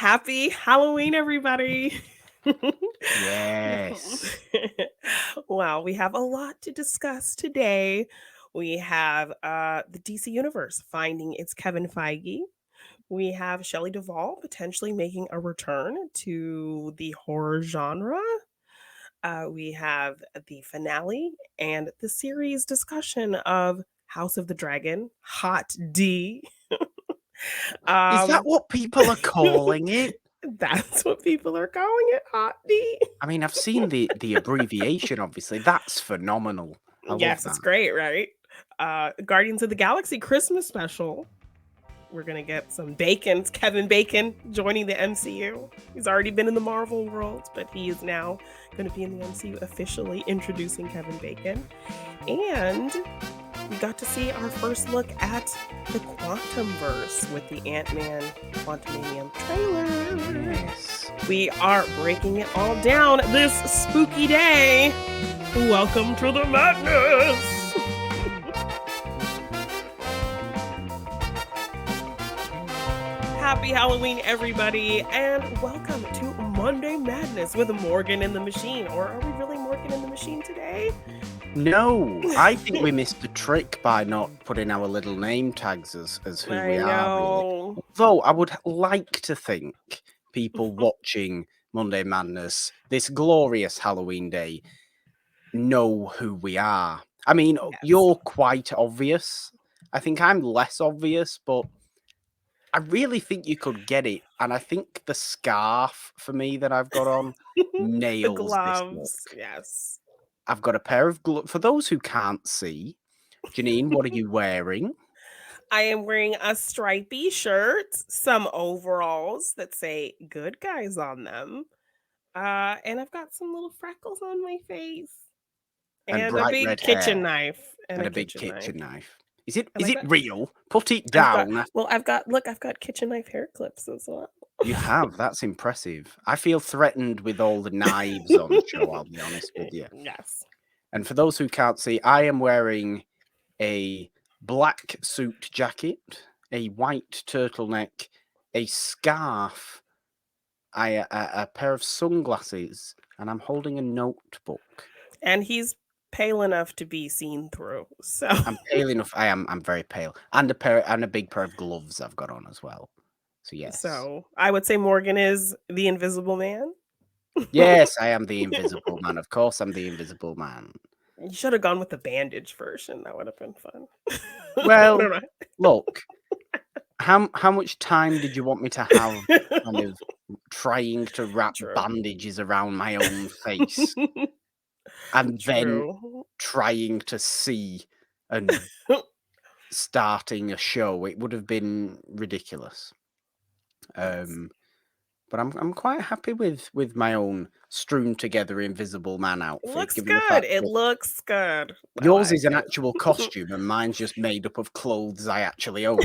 Happy Halloween, everybody. Yes. Wow, we have a lot to discuss today. We have the DC Universe finding its Kevin Feige. We have Shelley Duvall potentially making a return to the horror genre. We have the finale and the series discussion of House of the Dragon, Hot D. Is that um, what people are calling it? That's what people are calling it, Hot D. I mean, I've seen the abbreviation, obviously. That's phenomenal. I love Yes, it's that. great, right? Guardians of the Galaxy Christmas special. We're gonna get some Bacon's Kevin Bacon joining the MCU. He's already been in the Marvel world, but he is now going to be in the MCU officially introducing Kevin Bacon. And we got to see our first look at the Quantumverse with the Ant-Man Quantumania trailer. Yes. We are breaking it all down this spooky day. Welcome to the madness. Happy Halloween, everybody, and welcome to Monday Madness with Morgan and the Machine. Or are we really Morgan and the Machine today? No, I think we missed the trick by not putting our little name tags as who we are, really. Though I would like to think people watching Monday Madness, this glorious Halloween day, know who we are. I mean, Yes. You're quite obvious. I think I'm less obvious, but I really think you could get it. And I think the scarf for me that I've got on nails the this gloves. look. Yes. I've got a pair of gloves. For those who can't see, Jeannine, what are you wearing? I am wearing a stripy shirt, some overalls that say good guys on them. And I've got some little freckles on my face. And a bright big red kitchen hair. knife. And a big kitchen knife. Is it got, real? Put it down. I've got kitchen knife hair clips as well. You have. That's impressive. I feel threatened with all the knives on the show, I'll be honest with you. Yes. And for those who can't see, I am wearing a black suit jacket, a white turtleneck, a scarf, a pair of sunglasses, and I'm holding a notebook. And he's pale enough to be seen through. So I'm pale enough. I'm very pale. And a big pair of gloves I've got on as well. So yes. So I would say Morgan is the Invisible Man. Yes, I am the Invisible Man. Of course I'm the Invisible Man. You should have gone with the bandage version. That would have been fun. Well, look, how much time did you want me to have kind of trying to wrap bandages around my own face and then trying to see and starting a show? It would have been ridiculous. But I'm quite happy with my own strewn together Invisible Man outfit. Looks good. It looks good. Yours is an actual costume and mine's just made up of clothes I actually own.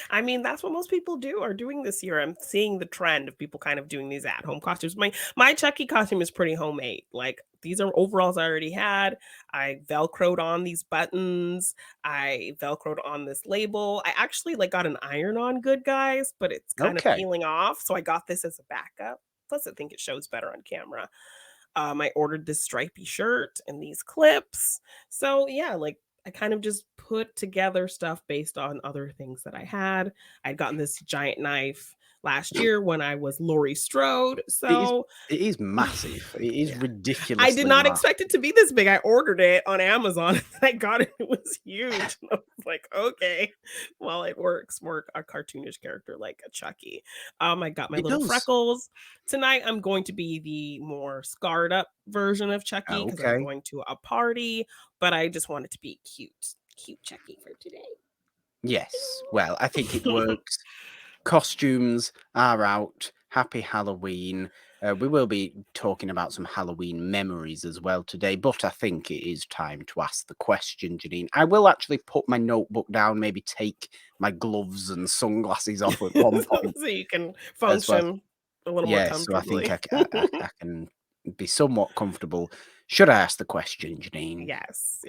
I mean, that's what most people are doing this year. I'm seeing the trend of people kind of doing these at-home costumes. My Chucky costume is pretty homemade. Like, these are overalls I already had. I Velcroed on these buttons. I Velcroed on this label. I actually got an iron-on Good Guys, but it's kind of peeling off. So I got this as a backup. Plus, I think it shows better on camera. I ordered this stripy shirt and these clips. So yeah, I kind of just put together stuff based on other things that I had. I'd gotten this giant knife last year when I was Laurie Strode. So it is massive. It is ridiculous. I did not expect it to be this big. I ordered it on Amazon and I got it. It was huge. And I was like, okay, well, it works. More a cartoonish character like a Chucky. I got my little freckles. Tonight I'm going to be the more scarred up version of Chucky because I'm going to a party, but I just want it to be cute Chucky for today. Yes. Well, I think it works. Costumes are out. Happy Halloween. We will be talking about some Halloween memories as well today, but I think it is time to ask the question, Jeannine. I will actually put my notebook down, maybe take my gloves and sunglasses off at one point. So you can function a little more comfortably. So I think I can be somewhat comfortable. Should I ask the question, Jeannine? Yes.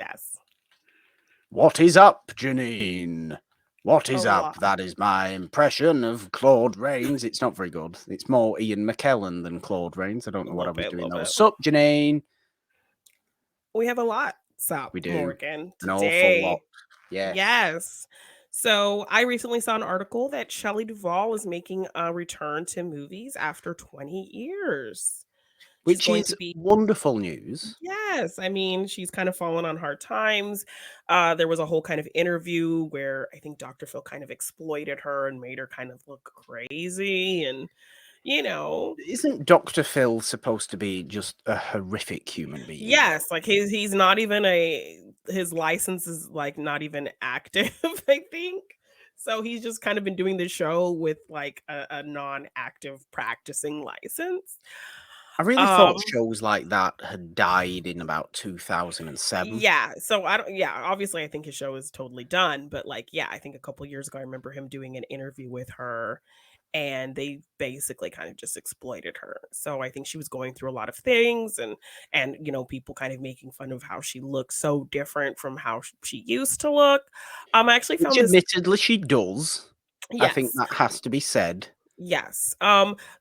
What is up, Jeannine? What A is up? lot. That is my impression of Claude Rains. It's not very good. It's more Ian McKellen than Claude Rains. I don't A know what I little was bit, a doing. little That was bit. Sup, Janine. We have a lot, Sup, We do. Morgan, An awful lot. today. Yes. Yes. So I recently saw an article that Shelley Duvall is making a return to movies after 20 years. She's Which going to is be wonderful news. Yes, I mean, she's kind of fallen on hard times. There was a whole kind of interview where I think Dr. Phil kind of exploited her and made her kind of look crazy and, you know, Isn't Dr. Phil supposed to be just a horrific human being, though? yes, like he's not even his license is like not even active, I think. So he's just kind of been doing the show with like a non-active practicing license. I really thought Um shows like that had died in about 2007. Yeah, so I don't yeah, obviously I think his show is totally done, but like yeah, I think a couple years ago I remember him doing an interview with her and they basically kind of just exploited her. So I think she was going through a lot of things and people kind of making fun of how she looks so different from how she used to look. I actually Which found this admittedly she does. I think yes. that has to be said. Yes.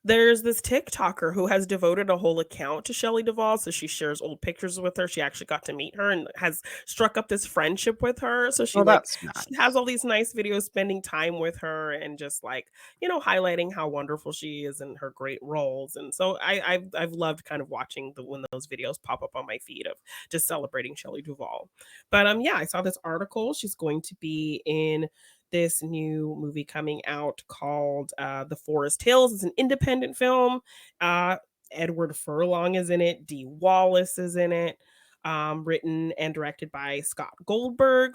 There's this TikToker who has devoted a whole account to Shelley Duvall. So she shares old pictures with her. She actually got to meet her and has struck up this friendship with her. So Oh, that's she has nice. all these nice videos spending time with her and just like, highlighting how wonderful she is and her great roles. And so I've loved kind of watching when those videos pop up on my feed of just celebrating Shelley Duvall. But yeah, I saw this article. She's going to be in this new movie coming out called The Forest Hills. It's an independent film. Uh, Edward Furlong is in it. Dee Wallace is in it. Written and directed by Scott Goldberg.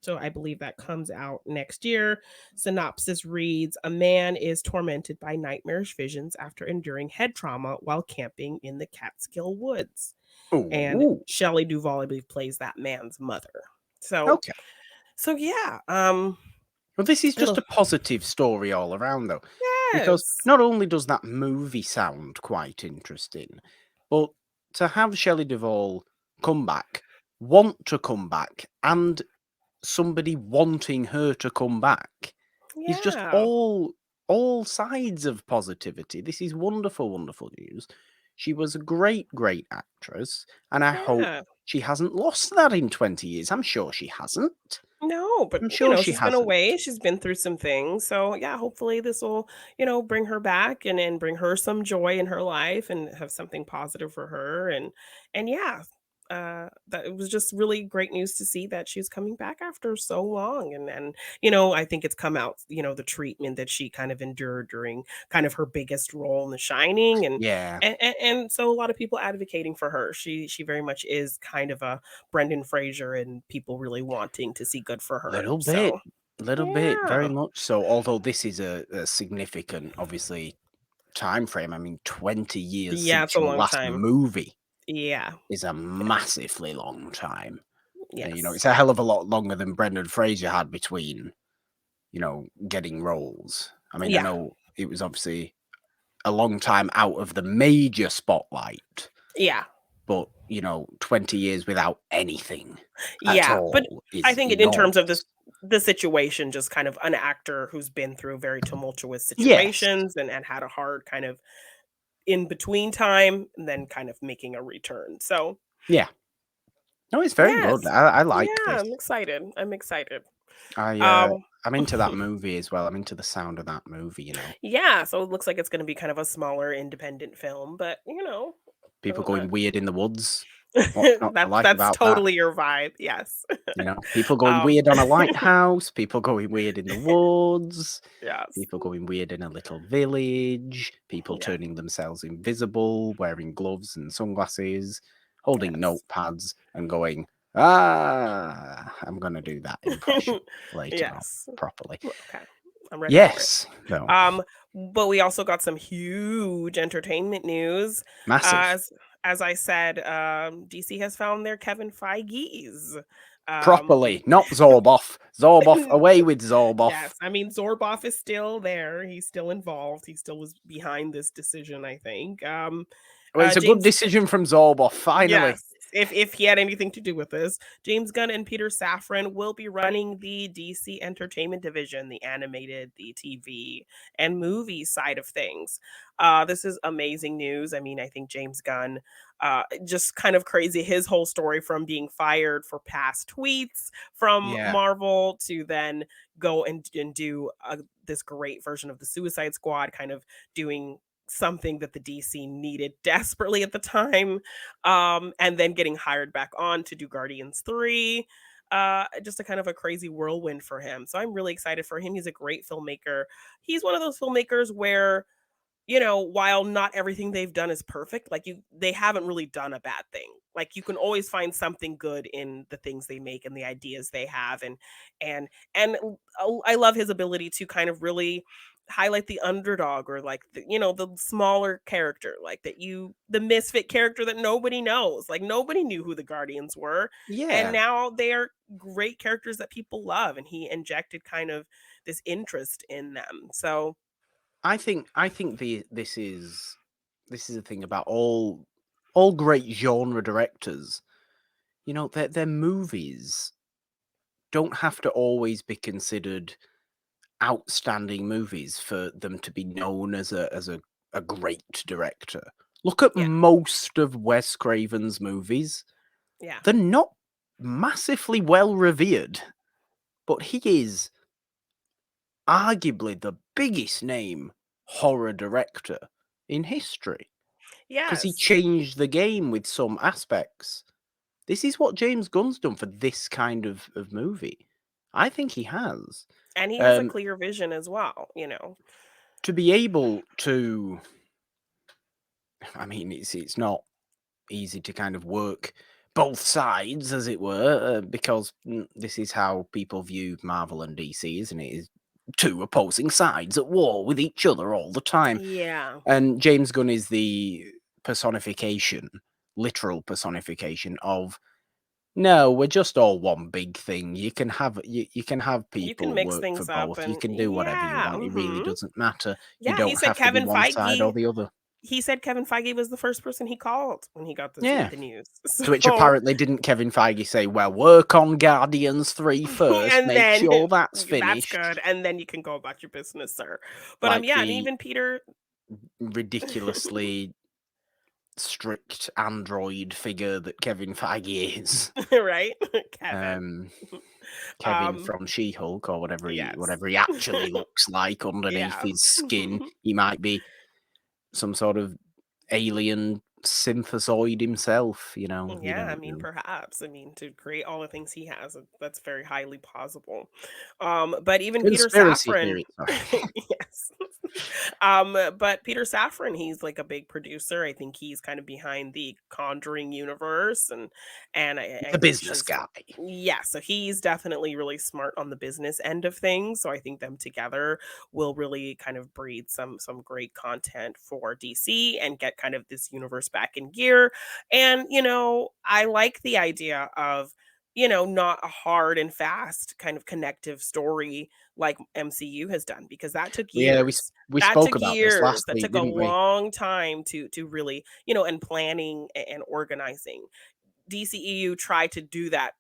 So I believe that comes out next year. Synopsis reads: A man is tormented by nightmarish visions after enduring head trauma while camping in the Catskill Woods. And Oh, Shelley Duvall, I believe, plays that man's mother. So, okay. so yeah. Well, this is just It'll a positive story all around, though, because Yes. not only does that movie sound quite interesting, but to have Shelley Duvall come back, want to come back, and somebody wanting her to come back is just Yeah. all sides of positivity. This is wonderful, wonderful news. She was a great, great actress, and I hope Yeah. she hasn't lost that in 20 years. I'm sure she hasn't. No, but, I'm sure she she's been hasn't. away, she's been through some things, so, yeah, hopefully this will, bring her back and bring her some joy in her life and have something positive for her, and yeah, that it was just really great news to see that she's coming back after so long, and I think it's come out, the treatment that she kind of endured during kind of her biggest role in The Shining, and Yeah, and and and so a lot of people advocating for her. She very much is kind of a Brendan Fraser and people really wanting to see good for her. So, little bit, very yeah. much so. Although this is a significant, obviously, time frame. I mean, 20 years Yeah, since it's a your long last time. movie Yeah. is a Yeah. massively long time. Yes. It's a hell of a lot longer than Brendan Fraser had between, getting roles. I mean, I Yeah. know it was obviously a long time out of the major spotlight, Yeah. but 20 years without anything at Yeah, but all I is think in terms of enormous. the situation, just kind of an actor who's been through very tumultuous Yes. situations and had a hard kind of in between time and then kind of making a return. So, Yeah. No, it's very good. yes. I like Yeah, this. I'm excited. I'm excited. I Um I'm into that movie as well. I'm into the sound of that movie. Yeah, so it looks like it's gonna be kind of a smaller independent film, but, People uh, going weird in the woods. What's not to like that's about that? totally your vibe, yes. People going Um, weird on a lighthouse, people going weird in the woods, yes, people going weird in a little village, people yeah, turning themselves invisible, wearing gloves and sunglasses, holding yes. notepads and going, "Ah, I'm gonna do that impression later on Yes. properly." Okay, I'm ready for it. Yes, no, Um, but we also got some huge entertainment news. massive. As I said, DC has found their Kevin Feige's. Um, Properly, not Zorboff. Zorboff, away with Zorboff. yes, I mean Zorboff is still there. He's still involved. He still was behind this decision, I think. Well, it's a good James decision from Zorboff, Yes. finally. if he had anything to do with this. James Gunn and Peter Safran will be running the DC Entertainment Division, the animated, the TV, and movie side of things. This is amazing news. I mean, I think James Gunn, just kind of crazy. His whole story from being fired for past tweets from Yeah. Marvel to then go and do this great version of the Suicide Squad, kind of doing something that the DC needed desperately at the time, and then getting hired back on to do Guardians 3. Just a kind of a crazy whirlwind for him. So I'm really excited for him. He's a great filmmaker. He's one of those filmmakers where, while not everything they've done is perfect, like they haven't really done a bad thing. Like you can always find something good in the things they make and the ideas they have. And I love his ability to kind of really highlight the underdog, or like the smaller character, like the misfit character that nobody knows. Like nobody knew who the Guardians were. And Yeah. now they are great characters that people love. And he injected kind of this interest in them. So I think this is the thing about all great genre directors. Their movies don't have to always be considered outstanding movies for them to be known as a great director. Look at yeah, most of Wes Craven's movies. yeah. They're not massively well revered, but he is arguably the biggest name horror director in history, because he Yes. changed the game with some aspects. This is what James Gunn's done for this kind of movie. I think he has. And he has a clear vision as well. To be able to, I mean, it's not easy to kind of work both sides, as it were, because this is how people view Marvel and DC, isn't it? Is two opposing sides at war with each other all the time. Yeah. And James Gunn is the personification, literal personification of, no, we're just all one big thing. You can have You can people mix work for things up, both. You and can do whatever you yeah, want. It really doesn't matter. You yeah, he don't said have to be Kevin one side or Feige the other. he said Kevin Feige was the first person he called when he got Yeah. the news. To which So apparently didn't Kevin Feige say, well, work on Guardians 3 first, and make then sure that's that's finished. good, and then you can go about your business, sir. But Like yeah, and the even Peter ridiculously strict android figure that Kevin Feige is. right? Kevin. Kevin from She-Hulk, or whatever Yes. he actually looks like underneath Yeah. his skin. He might be some sort of alien synthesoid himself, you Yeah, I don't mean, know. perhaps. I mean, to create all the things he has, that's very highly possible. But even Peter Conspiracy Safran, theory, sorry. yes. But Peter Safran, he's like a big producer. I think he's kind of behind the Conjuring universe, and I The think business his guy. yeah, so he's definitely really smart on the business end of things. So I think them together will really kind of breed some great content for DC and get kind of this universe back in gear. And, I like the idea of, not a hard and fast kind of connective story like MCU has done, because that took Yeah, years. we That spoke took about this years. last That week, took a didn't we? long time to really, and planning and organizing. DCEU tried to do that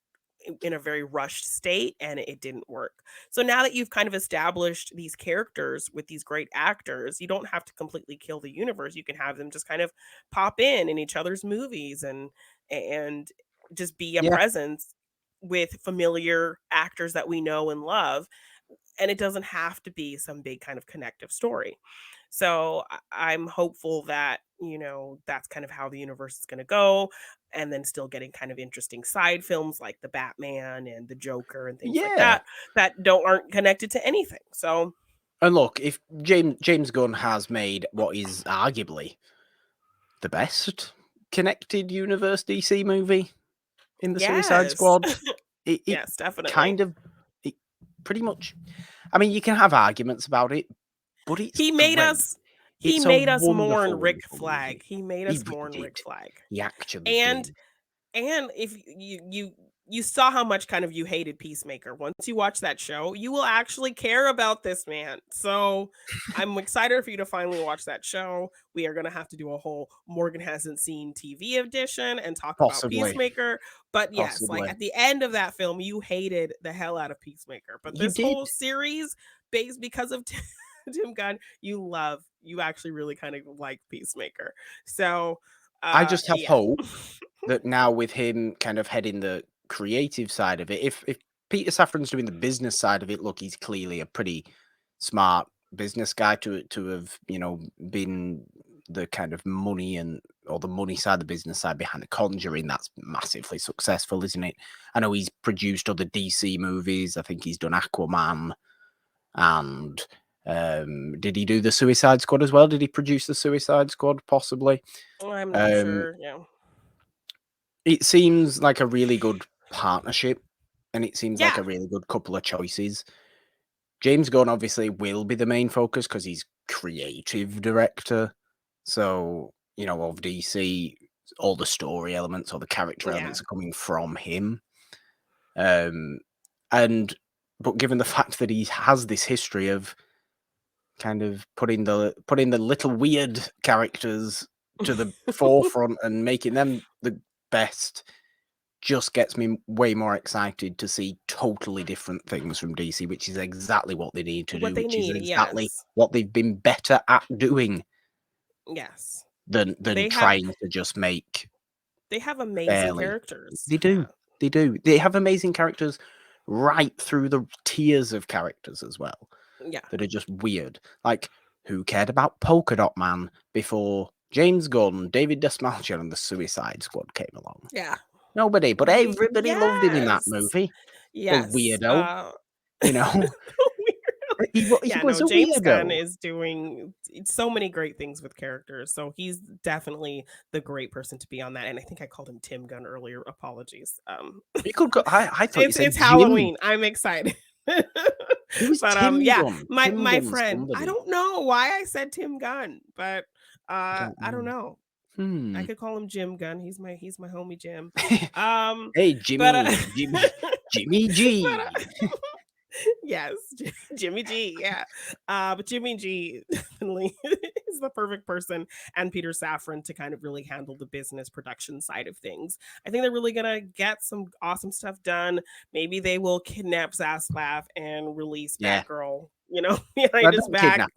in a very rushed state, and it didn't work. So now that you've kind of established these characters with these great actors, you don't have to completely kill the universe. You can have them just kind of pop in each other's movies and just be a Yeah. presence with familiar actors that we know and love, and it doesn't have to be some big kind of connective story. So I'm hopeful that, that's kind of how the universe is going to go. And then still getting kind of interesting side films like the Batman and the Joker and things like Yeah. that aren't connected to anything. So And look, if James Gunn has made what is arguably the best connected universe DC movie in the Suicide yes. Squad, it Yes, definitely. kind of, it pretty much, I mean, you can have arguments about it, but it's He made great. us he It's a made us mourn wonderful, Rick wonderful Flag. movie. He made He us really mourn did. Rick Flag. He actually And did. And if you you saw how much kind of you hated Peacemaker. Once you watch that show, you will actually care about this man. So I'm excited for you to finally watch that show. We are going to have to do a whole Morgan hasn't seen TV edition and talk about Possibly. Peacemaker. But yes, like Possibly. at the end of that film, you hated the hell out of Peacemaker. But You this did. whole series, based because of Tim Gunn, you actually really kind of like Peacemaker. So I just have yeah. hope that now with him kind of heading the creative side of it, if Peter Safran's doing the business side of it, look, he's clearly a pretty smart business guy to have, you know, been the kind of money or the money side, the business side behind The Conjuring. That's massively successful, isn't it? I know he's produced other DC movies. I think he's done Aquaman, and did he do the Suicide Squad as well? Did he produce the Suicide Squad? Possibly. I'm not sure. Yeah. It seems like a really good partnership, and it seems like Yeah. a really good couple of choices. James Gunn obviously will be the main focus because he's creative director. So, you know, of DC, all the story elements or the character elements are coming from him. But given the fact that he has this history of kind of putting the little weird characters to the forefront and making them the best, just gets me way more excited to see totally different things from DC, which is exactly what they need to do, which is exactly what they've been better at doing. Yes. Than trying to just make. They have amazing characters. They do. Yeah. They do. They have amazing characters right through the tiers of characters as well. Yeah. That are just weird. Like, who cared about Polka Dot Man before James Gunn, David Dastmalchian, and the Suicide Squad came along? Yeah. Nobody, but everybody loved him in that movie. Yes. The weirdo. You know? He was a James weirdo. Gunn is doing so many great things with characters. So he's definitely the great person to be on that. And I think I called him Tim Gunn earlier. Apologies. You could go. I thought you said it's Halloween. I'm excited. But yeah, my friend. I don't know why I said Tim Gunn, but I don't know. I could call him Jim Gunn. He's my homie Jim. Hey Jimmy, Jimmy G. Yes, Jimmy G. Yeah, but Jimmy G definitely is the perfect person, and Peter Safran to kind of really handle the business production side of things. I think they're really gonna get some awesome stuff done. Maybe they will kidnap Zaslav and release Batgirl, you know, behind his back.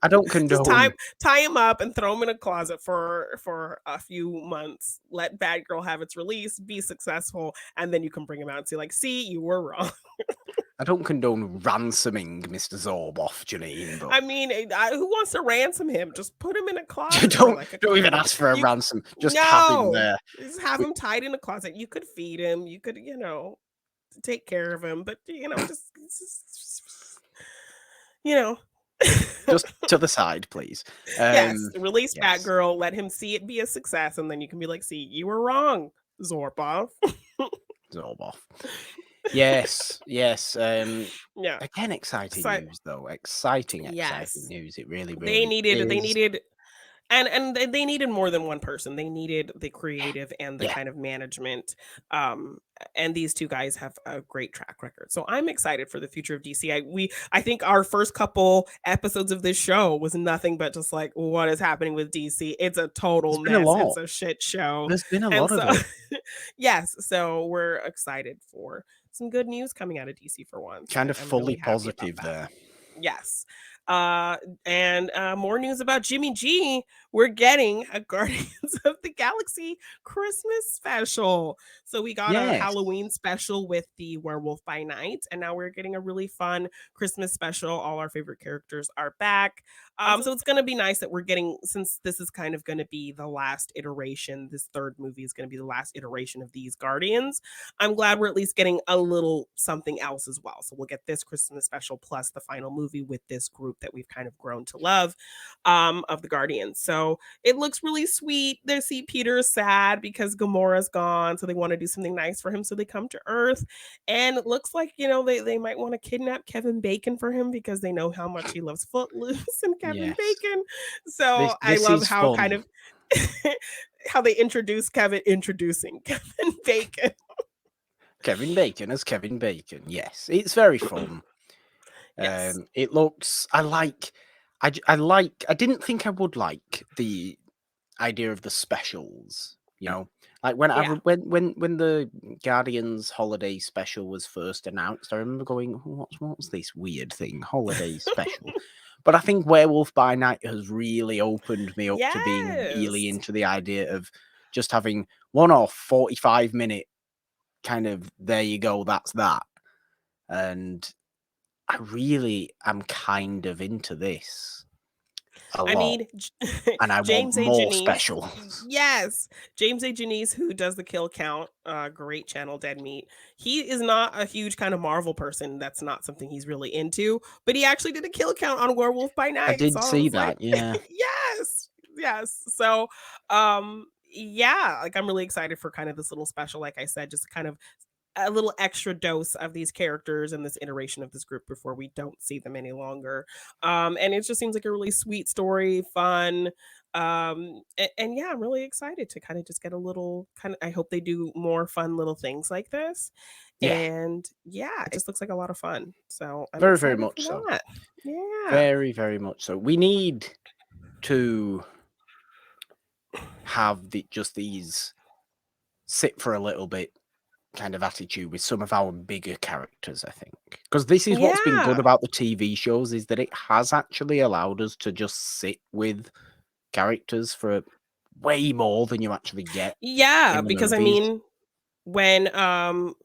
I don't condone. Just tie him up and throw him in a closet for a few months. Let Batgirl have its release, be successful, and then you can bring him out and say, like, see, you were wrong. I don't condone ransoming Mr. Zorboff, Jeannine. But... I mean, who wants to ransom him? Just put him in a closet. don't even ask for a ransom. Just have him there. Just have him tied in a closet. You could feed him. You could, you know, take care of him. But, you know, just you know. Just to the side, please. Yes, release Batgirl, let him see it be a success, and then you can be like, see, you were wrong, Zorboff. Yes. Yeah. Again, exciting news though. Exciting news. It really they needed and they needed more than one person. They needed the creative and the kind of management. And these two guys have a great track record. So I'm excited for the future of DC. I think our first couple episodes of this show was nothing but just like, what is happening with DC? It's a total mess. It's a shit show. There's been a lot of it. Yes. So we're excited for some good news coming out of DC for once. Kind of fully positive there. Yes. And more news about Jimmy G. We're getting a Guardians of the Galaxy Christmas special. So we got a Halloween special with the Werewolf by Night, and now we're getting a really fun Christmas special. All our favorite characters are back. So it's going to be nice that we're getting, since this is kind of going to be the last iteration, this third movie is going to be the last iteration of these Guardians. I'm glad we're at least getting a little something else as well. So we'll get this Christmas special plus the final movie with this group that we've kind of grown to love of the Guardians. So it looks really sweet. They see Peter sad because Gamora's gone, so they want to do something nice for him, so they come to Earth, and it looks like, you know, they might want to kidnap Kevin Bacon for him because they know how much he loves Footloose and Kevin Bacon. So I love how kind of how they introducing Kevin Bacon. Kevin Bacon as Kevin Bacon. Yes, it's very fun. Yes. It looks. I like. I didn't think I would like the idea of the specials. You know, like when Yeah. when the Guardians holiday special was first announced, I remember going, "What's this weird thing? Holiday special." But I think Werewolf by Night has really opened me up to being really Yes. into the idea of just having one-off 45-minute kind of, there you go, that's that. And I really am kind of into this a I lot. mean, And I want James A. more Janice. specials. Yes, James A. Janice, who does the kill count, great channel, Dead Meat. He is not a huge kind of Marvel person. That's not something he's really into. But he actually did a kill count on Werewolf by I Night. So did I see was like, that, yeah. yes, yes. So, yeah, like I'm really excited for kind of this little special. Like I said, just kind of a little extra dose of these characters and this iteration of this group before we don't see them any longer. And it just seems like a really sweet story, fun. And yeah, I'm really excited to kind of just get a little kind of, I hope they do more fun little things like this. Yeah, And yeah, it just looks like a lot of fun. So I'm very, very excited for much so. that. Yeah. Very, very much so. We need to have just these sit for a little bit kind of attitude with some of our bigger characters, I think. Because this is what's been good Yeah. about the TV shows, is that it has actually allowed us to just sit with characters for way more than you actually get Yeah. in the Because I movies. mean, when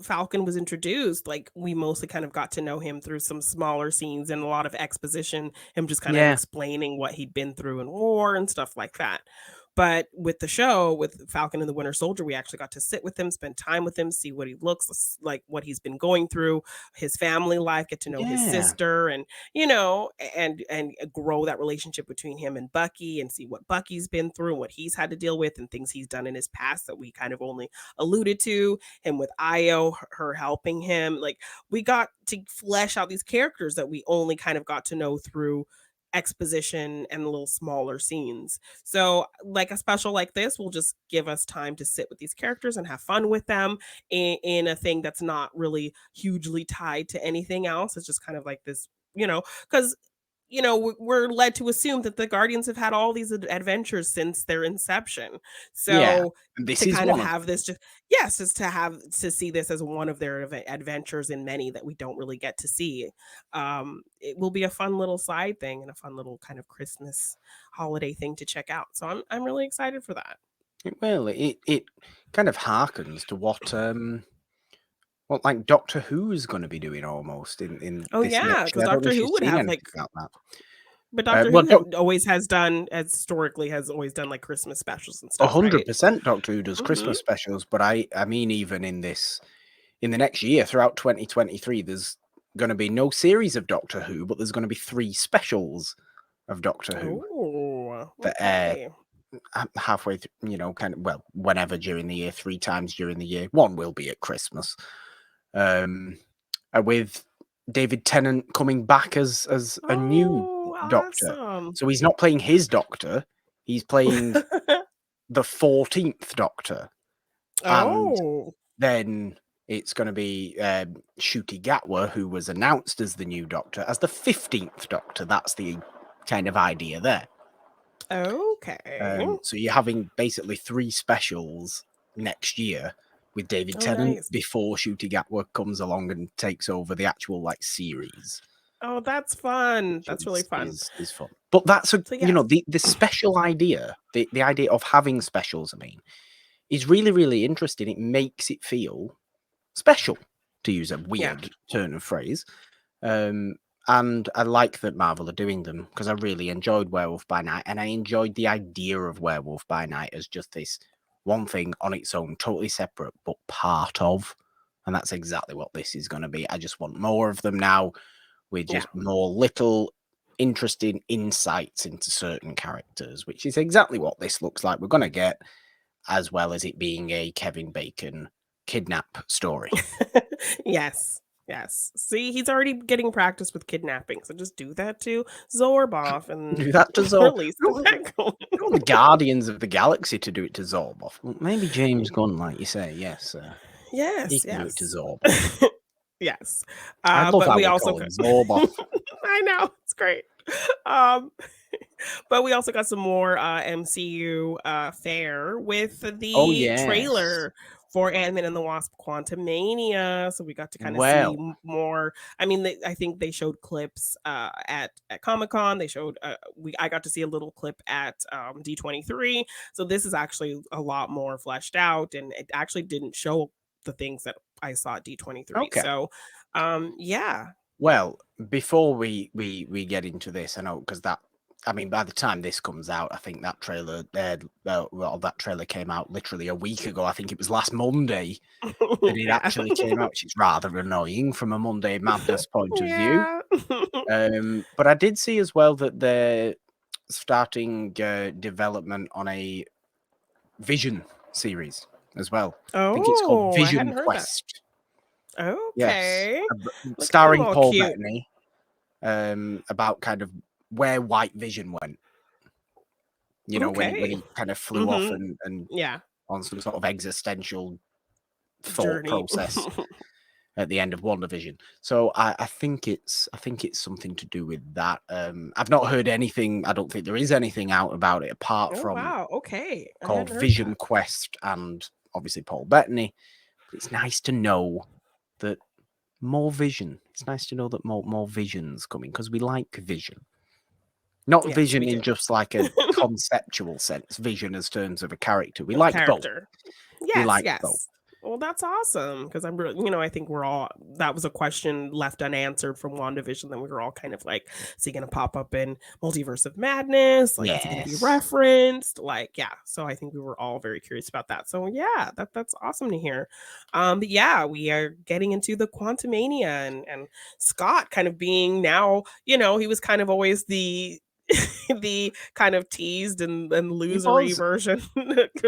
Falcon was introduced, like we mostly kind of got to know him through some smaller scenes and a lot of exposition, him just kind of Yeah, explaining what he'd been through in war and stuff like that. But with the show, with Falcon and the Winter Soldier, we actually got to sit with him, spend time with him, see what he like, what he's been going through, his family life, get to know his yeah, sister, and you know, and grow that relationship between him and Bucky, and see what Bucky's been through, and what he's had to deal with, and things he's done in his past that we kind of only alluded to, him with Io, her helping him. Like we got to flesh out these characters that we only kind of got to know through exposition and little smaller scenes. So like a special like this will just give us time to sit with these characters and have fun with them in a thing that's not really hugely tied to anything else. It's just kind of like this, because we're led to assume that the Guardians have had all these adventures since their inception. yeah. So And this to is kind of one of have them. this just yes, just to see this as one of their adventures in many that we don't really get to see. It will be a fun little side thing and a fun little kind of Christmas holiday thing to check out. So I'm really excited for that. Well, it kind of harkens to what like Doctor Who is going to be doing almost in Oh this yeah, next year. because I don't know Doctor if Who you've would seen have anything like about that. but Doctor Well, Who always has done, as historically has always done like Christmas specials and stuff, right? 100% Doctor Who does Mhm. Christmas specials, but I mean, even in the next year, throughout 2023, there's going to be no series of Doctor Who, but there's going to be 3 specials of Doctor Who Oh, that air okay. halfway through, kind of, well, whenever during the year, 3 times during the year. One will be at Christmas. With David Tennant coming back as a new Oh, Doctor. awesome. So he's not playing his Doctor, he's playing the 14th Doctor. And Oh. then it's going to be Ncuti Gatwa, who was announced as the new Doctor, as the 15th Doctor. That's the kind of idea there. Okay. So you're having basically 3 specials next year with David Oh, Tennant nice. before Ncuti Gatwa comes along and takes over the actual series, Oh, that's fun. which That's really fun. is fun. But that's So yes. the special idea, the idea of having specials, I mean, is really, really interesting. It makes it feel special, to use a Yeah. weird turn of phrase. And I like that Marvel are doing them, because I really enjoyed Werewolf by Night, and I enjoyed the idea of Werewolf by Night as just this one thing on its own, totally separate, but part of. And that's exactly what this is going to be. I just want more of them now, with Yeah. just more little interesting insights into certain characters, which is exactly what this looks like we're going to get, as well as it being a Kevin Bacon kidnap story. Yes. Yes. See, he's already getting practice with kidnapping. So just do that to Zorboff and Do that to Zor. release the back. The Guardians of the Galaxy to do it to Zorboff. Well, maybe James Gunn, like you say, yes. Yes, He can do it to yes. Zorba. Yes. I love But how we we also call him Zorba. I know, it's great. Um, but we also got some more MCU fare with Oh, the yes. trailer for Ant-Man and the Wasp: Quantumania. So we got to kind of see Well, more. I mean, I think they showed clips at Comic-Con. They showed I got to see a little clip at D23. So this is actually a lot more fleshed out, and it actually didn't show the things that I saw at D23. okay. So yeah. Well, before we get into this, I know because I mean, by the time this comes out, I think that trailer, well, that trailer came out literally a week ago. I think it was last Monday that it Yeah. actually came out, which is rather annoying from a Monday Madness point of view. Yeah. But I did see as well that they're starting development on a Vision series as well. I think it's called Oh, I Vision hadn't heard that. Quest. Yes, Okay. Look at him starring all Paul cute. Bettany. About kind of where White Vision went. You know, when Okay. he kind of flew off and Yeah. on some sort of existential thought Journey. process at the end of WandaVision. So I think it's something to do with that. I've not heard anything. I don't think there is anything out about it apart Oh, from wow. Okay. I called hadn't heard Vision that. Quest and obviously Paul Bettany. But it's nice to know that more Vision. It's nice to know that more Vision's coming because we like Vision. Not Yes, Vision we in do. just like a conceptual sense, Vision as terms of a character. We Of like both. character. We Yes, like both. yes. Well, that's awesome because I think we're all that was a question left unanswered from WandaVision that we were all kind of like, is he going to pop up in Multiverse of Madness? Like, is he going to be Yes. referenced? Like, yeah. So I think we were all very curious about that. So yeah, that's awesome to hear. But yeah, we are getting into the Quantumania and Scott kind of being now, he was kind of always the the kind of teased and He losery was. version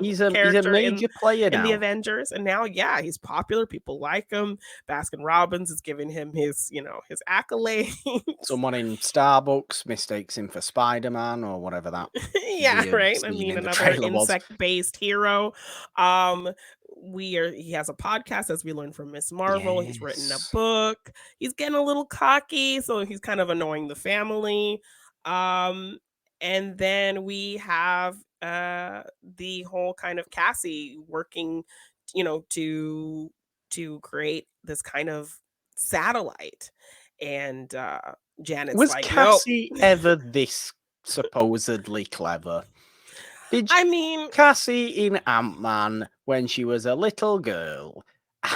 He's a character major player in the now. Avengers, and now, yeah, he's popular. People like him. Baskin Robbins is giving him his, his accolades. Someone in Starbucks mistakes him for Spider-Man or whatever that Yeah, weird right. I scene mean, in the another trailer was. insect-based hero. Um, he has a podcast, as we learned from Miss Marvel. He's written a Yes. book. He's getting a little cocky, so he's kind of annoying the family. Um, and then we have the whole kind of Cassie working, to create this kind of satellite. And Janet's Was like, nope. Cassie ever this supposedly clever? Did I mean, Cassie in Ant-Man when she was a little girl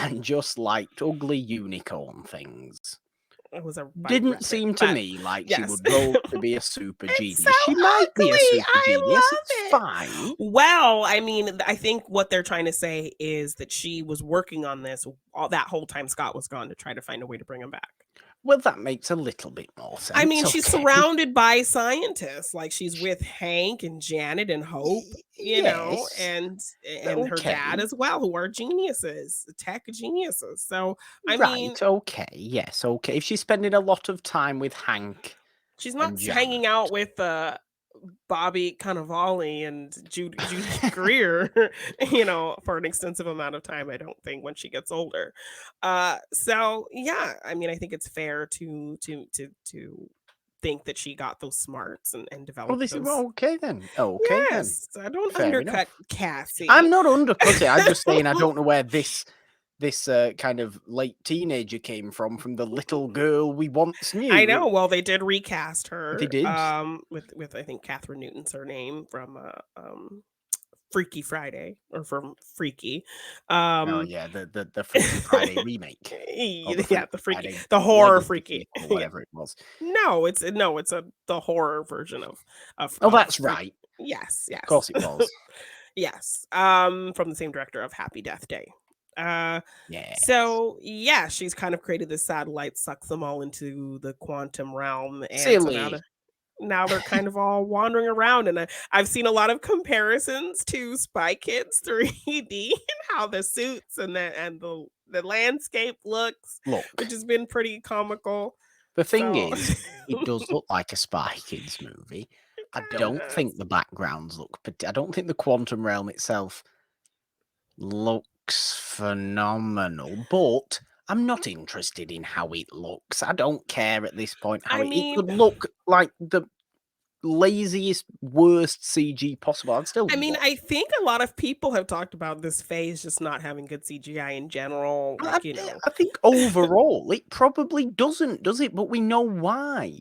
and just liked ugly unicorn things? it was a bite Didn't reference, seem to but me like she yes. would grow up to be a super It's so genius. She might be a ugly. super I genius. It's love it. fine. Well, I mean, I think what they're trying to say is that she was working on this all that whole time Scott was gone to try to find a way to bring him back. Well, that makes a little bit more sense. I mean, she's Okay. surrounded by scientists. Like, she's with Hank and Janet and Hope, Yes. and her Okay. dad as well, who are geniuses, tech geniuses. So, I mean, Right. Okay. Yes. Okay. If she's spending a lot of time with Hank she's and not Janet. hanging out with Bobby Cannavale and Judy Greer, for an extensive amount of time, I don't think, when she gets older. So yeah, I mean, I think it's fair to think that she got those smarts and Oh, developed this is those. okay then. Okay then. Yes, I don't Fair undercut enough. Cassie. I'm not undercutting. I'm just saying I don't know where this kind of late teenager came from the little girl we once knew. I know. Well, they did recast her. They did. With I think Catherine Newton's her name from Freaky Friday, or from Freaky. Oh yeah, the Freaky Friday remake. Or Yeah, the Freaky, Friday the horror Legacy Freaky, or yeah. whatever it was. No, it's the horror version of Oh, that's right. Yes, yes. Of course it was. Yes. From the same director of Happy Death Day. Yeah. So yeah, she's kind of created this satellite, sucks them all into the quantum realm, and Silly. so now they're kind of all wandering around, and I've seen a lot of comparisons to Spy Kids 3D and how the suits and the landscape looks, Look, which has been pretty comical. the thing is, it does look like a Spy Kids movie. I don't think the backgrounds look. I don't think the quantum realm itself looks looks phenomenal, but I'm not interested in how it looks. I don't care at this point how I it mean, could look like the laziest, worst CG possible. I'd still watch. I think a lot of people have talked about this phase just not having good CGI in general, I, like, you know. I think overall it probably doesn't, does it? But we know why.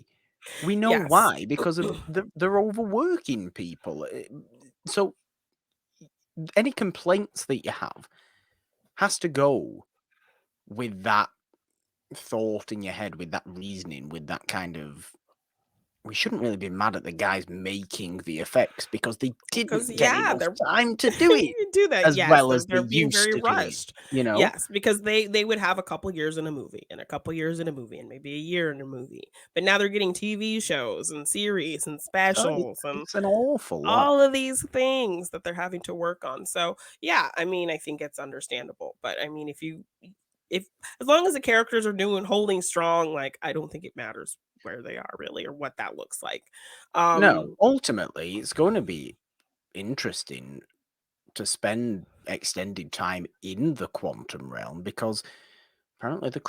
We know Yes. why, because of they're overworking people. So any complaints that you have has to go with that thought in your head, with that reasoning, with that kind of. We shouldn't really be mad at the guys making the effects because they Because didn't get yeah, enough they're time to do it you do that. as Yes, well as they they're being used very to do it. rushed. You know? Yes, because they would have a couple years in a movie and a couple years in a movie and maybe a year in a movie. But now they're getting TV shows and series and So specials and it's an awful lot. all of these things that they're having to work on. So, yeah, I think it's understandable. But if as long as the characters are doing holding strong, like I don't think it matters where they are really or what that looks like. No, Um ultimately, it's going to be interesting to spend extended time in the quantum realm because apparently the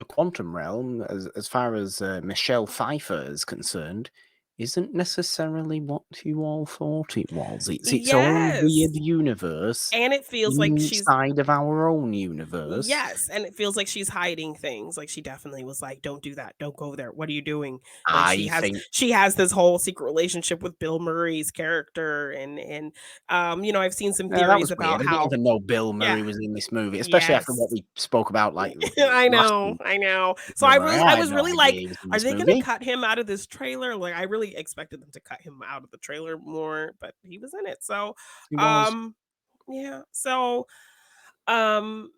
quantum realm, as far as Michelle Pfeiffer is concerned, isn't necessarily what you all thought it was. It's its own yes. weird universe And it feels like she's inside of our own universe. yes, and it feels like she's hiding things. Like she definitely was like, "Don't do that. Don't go there. What are you doing?" Like I think she has this whole secret relationship with Bill Murray's character, and I've seen some that theories was weird. about I didn't how even know Bill yeah, Murray was in this movie, especially after what yes. we spoke about like I last know, week. I know. So Bill Murray, I I had was no really idea like, he was in are this they gonna movie. cut him out of this trailer? Like I really expected them to cut him out of the trailer more, but he was in it. So He was. um yeah. So um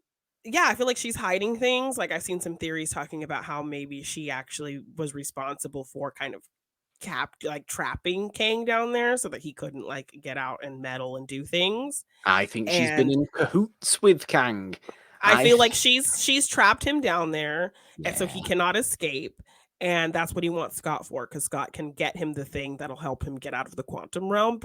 yeah, I feel like she's hiding things. Like I've seen some theories talking about how maybe she actually was responsible for kind of trapping Kang down there so that he couldn't like get out and meddle and do things. I think she's been And in cahoots with Kang. I I feel like th- she's trapped him down there, and so yeah. he cannot escape, and that's what he wants Scott for, because Scott can get him the thing that'll help him get out of the quantum realm,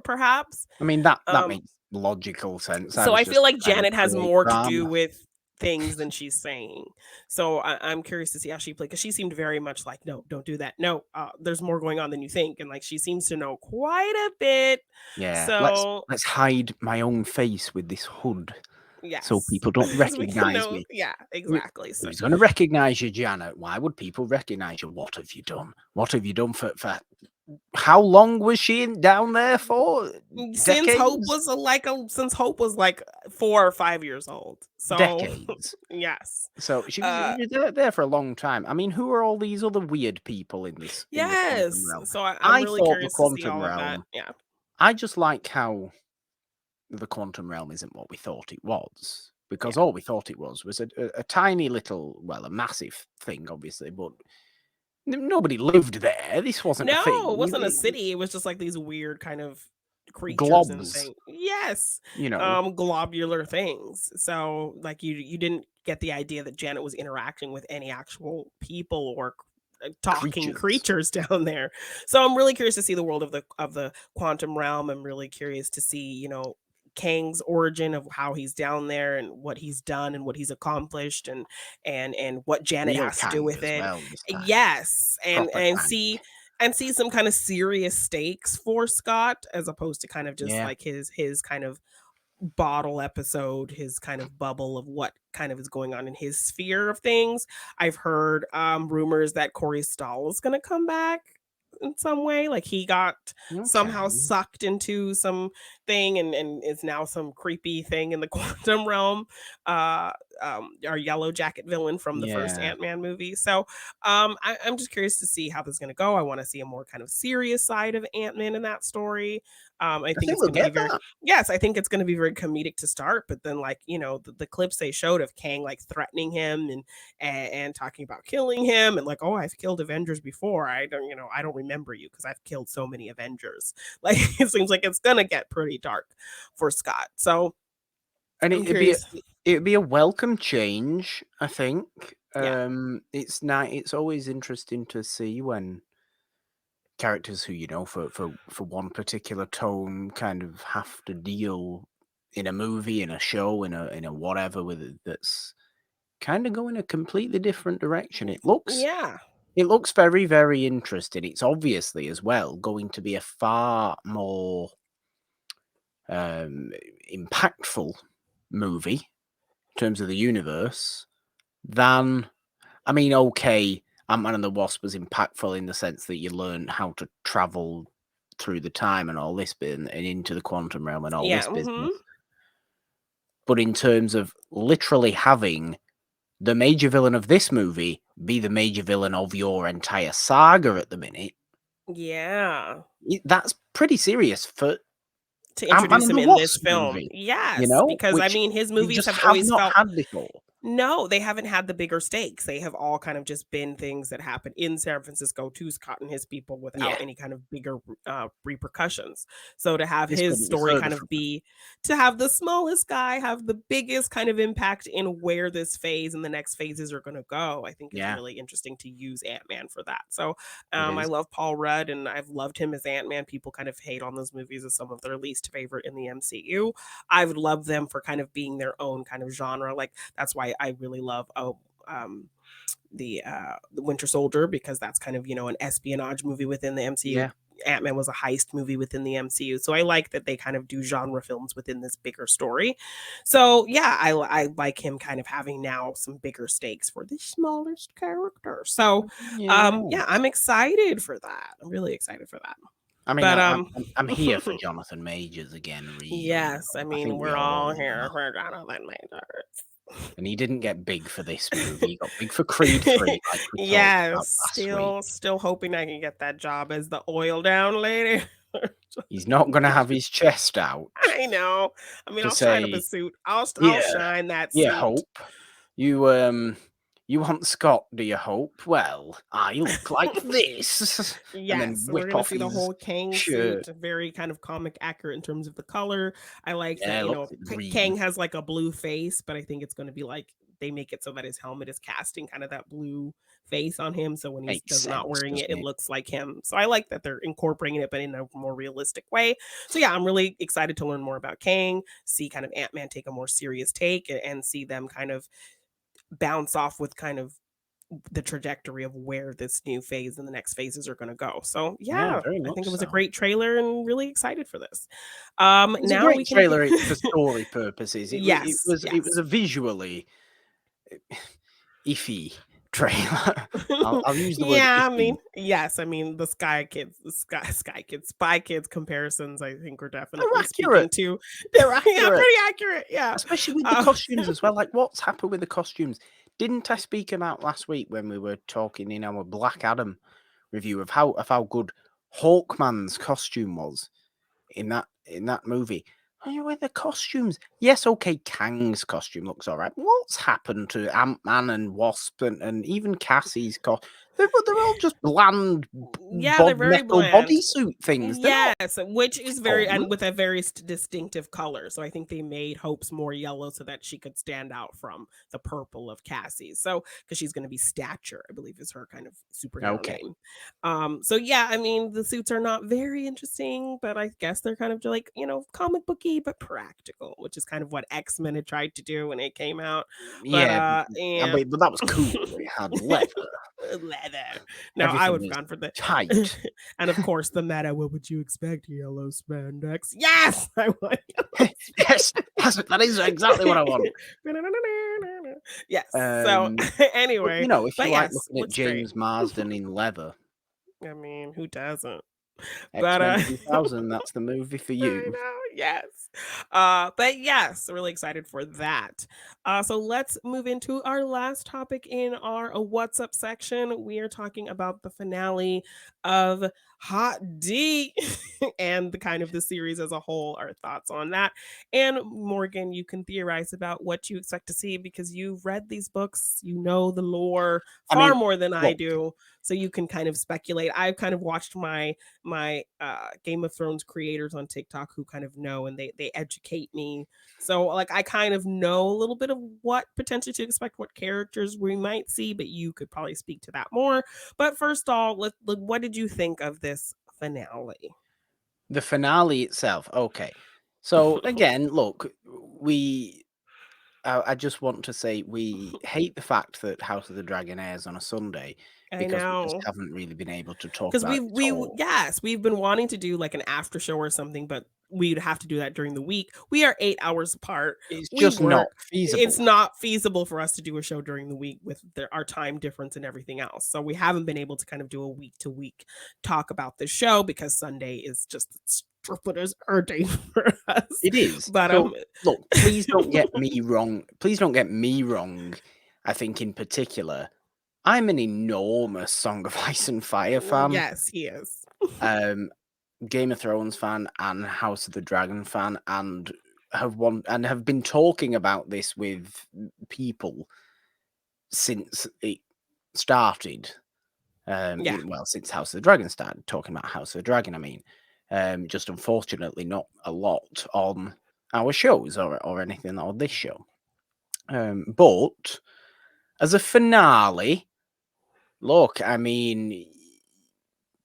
perhaps. I mean that Um, makes logical sense. I so was I just feel like trying to Janet has create more to do drama. with things than she's saying. So I'm curious to see how she played because she seemed very much like, no, don't do that. No, there's more going on than you think, and like she seems to know quite a bit. Yeah, So let's hide my own face with this hood so yes, people don't so we can recognize know. me. Yeah, Who- exactly. So Who's going to recognize you, Janet? Why would people recognize you? What have you done? What have you done for how long was she down there for? Decades? Since Hope was like 4 or 5 years old. So, Decades. yes. So she was, Uh, there for a long time. I mean, who are all these other weird people in the quantum yes. realm? So I'm I really thought the curious to see quantum all of that. realm. Yeah. I just like how the quantum realm isn't what we thought it was, because Yeah. all we thought it was a tiny little, well, a massive thing, obviously, but nobody lived there. This wasn't a No, it thing. wasn't a city. It was just like these weird kind of creatures and Globs, things. Yes. you know, Globular things. So like you didn't get the idea that Janet was interacting with any actual people or talking creatures. creatures down there. So I'm really curious to see the world of the quantum realm. I'm really curious to see, Kang's origin of how he's down there and what he's done and what he's accomplished and what Janet Real has to do Kang with as it. well this time. Yes, Proper Kang. and see some kind of serious stakes for Scott as opposed to kind of just Yeah. like his kind of bottle episode, his kind of bubble of what kind of is going on in his sphere of things. I've heard rumors that Corey Stahl is going to come back in some way, like he got somehow Okay. sucked into some thing and is now some creepy thing in the quantum realm. uh our yellow jacket villain from the first Yeah. Ant-Man movie. So I'm just curious to see how this is going to go. I want to see a more kind of serious side of Ant-Man in that story. I I think think it's we'll going to be get very that. yes, I think it's going to be very comedic to start, but then like the clips they showed of Kang like threatening him and talking about killing him and like, oh, I've killed Avengers before. I don't remember you because I've killed so many Avengers. Like it seems like it's gonna get pretty dark for Scott. So And I'm curious. it'd be a welcome change, I think. Yeah, It's always interesting to see when characters who, for one particular tone kind of have to deal a movie, in a show, in a whatever with it, that's kind of going a completely different direction. It looks very, very interesting. It's obviously as well going to be a far more impactful movie in terms of the universe than, I mean, okay, Ant-Man and the Wasp was impactful in the sense that you learn how to travel through the time and all this bit and into the quantum realm and all this business. But in terms of literally having the major villain of this movie be the major villain of your entire saga at the minute. Yeah. That's pretty serious for to introduce him in this film. Movie, yes, you know, because I mean his movies have not always felt had before. No, they haven't had the bigger stakes. They have all kind of just been things that happen in San Francisco to Scott and his people without any kind of bigger repercussions. So to have his story kind of be, to have the smallest guy have the biggest kind of impact in where this phase and the next phases are going to go, I think it's really interesting to use Ant-Man for that. So I love Paul Rudd and I've loved him as Ant-Man. People kind of hate on those movies as some of their least favorite in the MCU. I would love them for kind of being their own kind of genre. Like that's why I really love the Winter Soldier, because that's kind of, you know, an espionage movie within the MCU. Ant-Man was a heist movie within the MCU. So I like that they kind of do genre films within this bigger story. So yeah, I like him kind of having now some bigger stakes for the smallest character. So yeah, I'm excited for that. I'm really excited for that. I mean, but, I'm here for Jonathan Majors again. Really. Yes, I mean, we're all here for Jonathan Majors. And he didn't get big for this movie. He got big for Creed 3. Like yes, still hoping I can get that job as the oil down lady. He's not going to have his chest out. I know. I mean, I'll shine up a suit. I'll shine that suit. Hope. You want Scott, do you hope? Well, I look like this. Yes, and then we're going to see the whole Kang suit. Very kind of comic accurate in terms of the color. I like that, you know, Kang has like a blue face, but I think it's going to be like, they make it so that his helmet is casting kind of that blue face on him. So when he's not wearing it, it looks like him. So I like that they're incorporating it, but in a more realistic way. So yeah, I'm really excited to learn more about Kang, see kind of Ant-Man take a more serious take and see them kind of bounce off with kind of the trajectory of where this new phase and the next phases are going to go. So yeah, I think it was a great trailer and really excited for this. Now a great trailer for story purposes. It was a visually iffy trailer. I'll use the word. Yeah, I mean, yes, I mean the Spy Kids comparisons. I think we're definitely speaking to. They're accurate. Yeah, pretty accurate. Yeah, especially with the costumes as well. Like, what's happened with the costumes? Didn't I speak about last week when we were talking in our Black Adam review of how good Hawkman's costume was in that movie? With the costumes, yes, okay, Kang's costume looks all right. What's happened to Ant-Man and Wasp and even Cassie's costume? They're all just bland, they're very bland bodysuit things. Yes, which is and with a very distinctive color. So I think they made Hope's more yellow so that she could stand out from the purple of Cassie's. So because she's going to be Stature, I believe is her kind of superhero name. So yeah, I mean the suits are not very interesting, but I guess they're kind of like, you know, comic booky but practical, which is kind of what X-Men had tried to do when it came out. But that was cool. It had leather. No, I would have gone for the tight. And of course the meta, what would you expect? Yellow spandex. Yes, I want. Yes, that is exactly what I want. Yes. So anyway, you know, if you like looking at James Marsden in leather, I mean, who doesn't? X-Men 2000, that's the movie for you. I know, yes. But yes, really excited for that. So let's move into our last topic in our What's Up section. We are talking about the finale of Hot D and the kind of the series as a whole, our thoughts on that. And Morgan, you can theorize about what you expect to see because you've read these books, you know the lore far more than I do. So you can kind of speculate. I've kind of watched my Game of Thrones creators on TikTok who kind of know and they educate me. So like I kind of know a little bit of what potentially to expect, what characters we might see, but you could probably speak to that more. But first of all, what did you think of this finale? The finale itself, okay. So again, look, I just want to say we hate the fact that House of the Dragon airs on a Sunday I because we just know. haven't really been able to talk Because about it at all. yes, we've been wanting to do like an after show or something, but we'd have to do that during the week. We are 8 hours apart. It's We just not work. feasible. It's not feasible for us to do a show during the week with our time difference and everything else. So we haven't been able to kind of do a week to week talk about the show because Sunday is just split as our day for us. It is. But So look, please don't get me wrong. Please don't get me wrong. I think in particular, I'm an enormous Song of Ice and Fire fan. yes, he is. Game of Thrones fan and House of the Dragon fan, and have been talking about this with people since it started. Well, since House of the Dragon started talking about House of the Dragon. I mean, just unfortunately not a lot on our shows or anything on this show. But as a finale, look, I mean,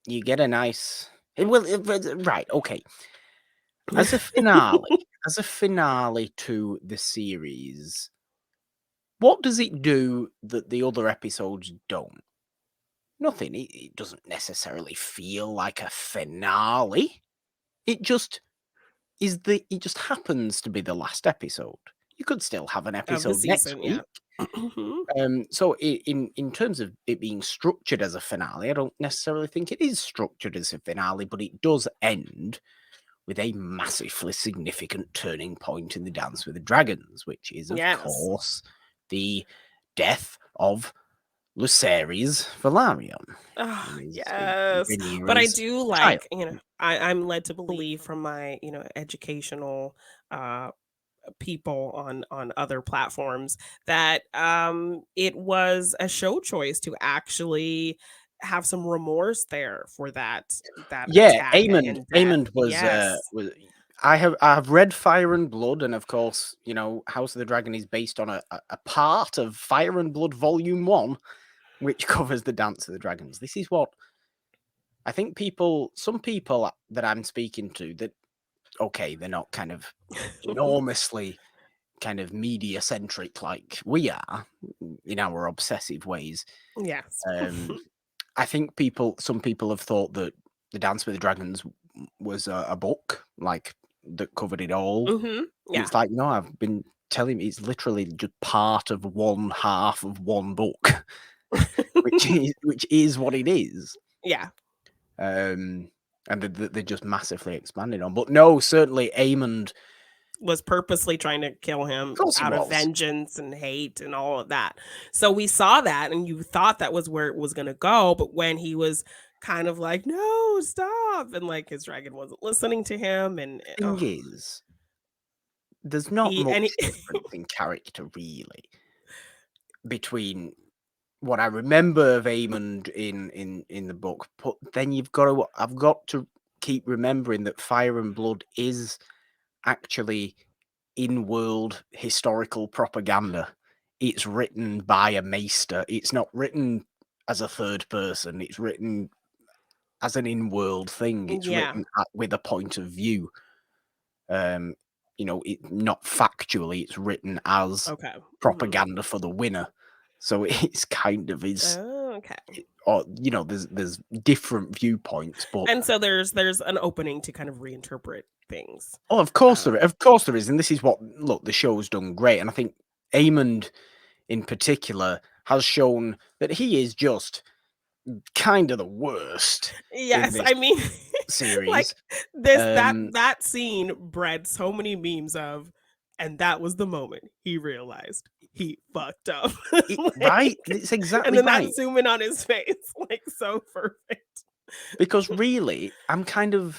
you get a nice. Right, okay. As a finale to the series, what does it do that the other episodes don't? Nothing. It doesn't necessarily feel like a finale. It just is it just happens to be the last episode. You could still have an Of the episode next season, week. yeah. So in terms of it being structured as a finale, I don't necessarily think it is structured as a finale, but it does end with a massively significant turning point in the Dance with the Dragons, which is, of course, the death of Lucerys Velaryon. Oh, yes. But I do like, I'm led to believe from my, educational people on other platforms that it was a show choice to actually have some remorse there for that attack and death. Aemond was Yes. I have read Fire and Blood, and of course, House of the Dragon is based on a part of Fire and Blood Volume 1, which covers the Dance of the Dragons. This is what I think some people that I'm speaking to, that, okay, they're not kind of enormously kind of media centric like we are in our obsessive ways. Yes. I think some people have thought that the Dance with the Dragons was a book like that covered it all. Yeah. It's like, no, I've been telling you, it's literally just part of one half of one book, which is what it is. Yeah. And they just massively expanded on. But no, certainly Aemond was purposely trying to kill him out of vengeance and hate and all of that. So we saw that, and you thought that was where it was going to go. But when he was kind of like, no, stop, and like his dragon wasn't listening to him, and thing is, there's not much difference in character really between what I remember of Aemond in the book. But then I've got to keep remembering that Fire and Blood is actually in-world historical propaganda. It's written by a maester. It's not written as a third person. It's written as an in-world thing. It's written with a point of view. Not factually. It's written as propaganda for the winner. So it's kind of is. Oh, okay. Or there's different viewpoints, but and so there's an opening to kind of reinterpret things. Oh, of course there is, and this is what the show's done great, and I think Aemond in particular has shown that he is just kind of the worst. Yes, I mean, series. Like that scene bred so many memes of, and that was the moment he realized he fucked up. Right? It's exactly and then right. that zoom in on his face, like so perfect. Because really, I'm glad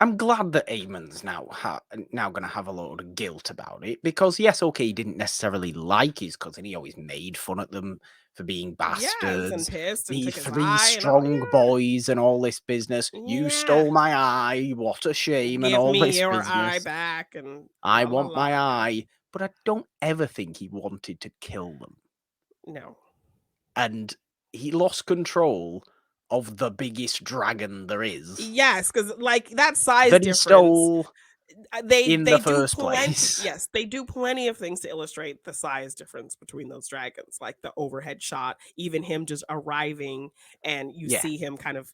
that Aemond's now going to have a load of guilt about it, because yes, okay, he didn't necessarily like his cousin. He always made fun at them for being bastards, and pissed, and the took his 3 strong boys and all this business. You stole my eye, what a shame. Give and all me this your business. eye back, and I want my eye. But I don't ever think he wanted to kill them. No. And he lost control of the biggest dragon there is. Yes, because like that size then difference. Stole in they the do first plenty. place. Yes, they do plenty of things to illustrate the size difference between those dragons, like the overhead shot, even him just arriving and you Yeah. see him kind of,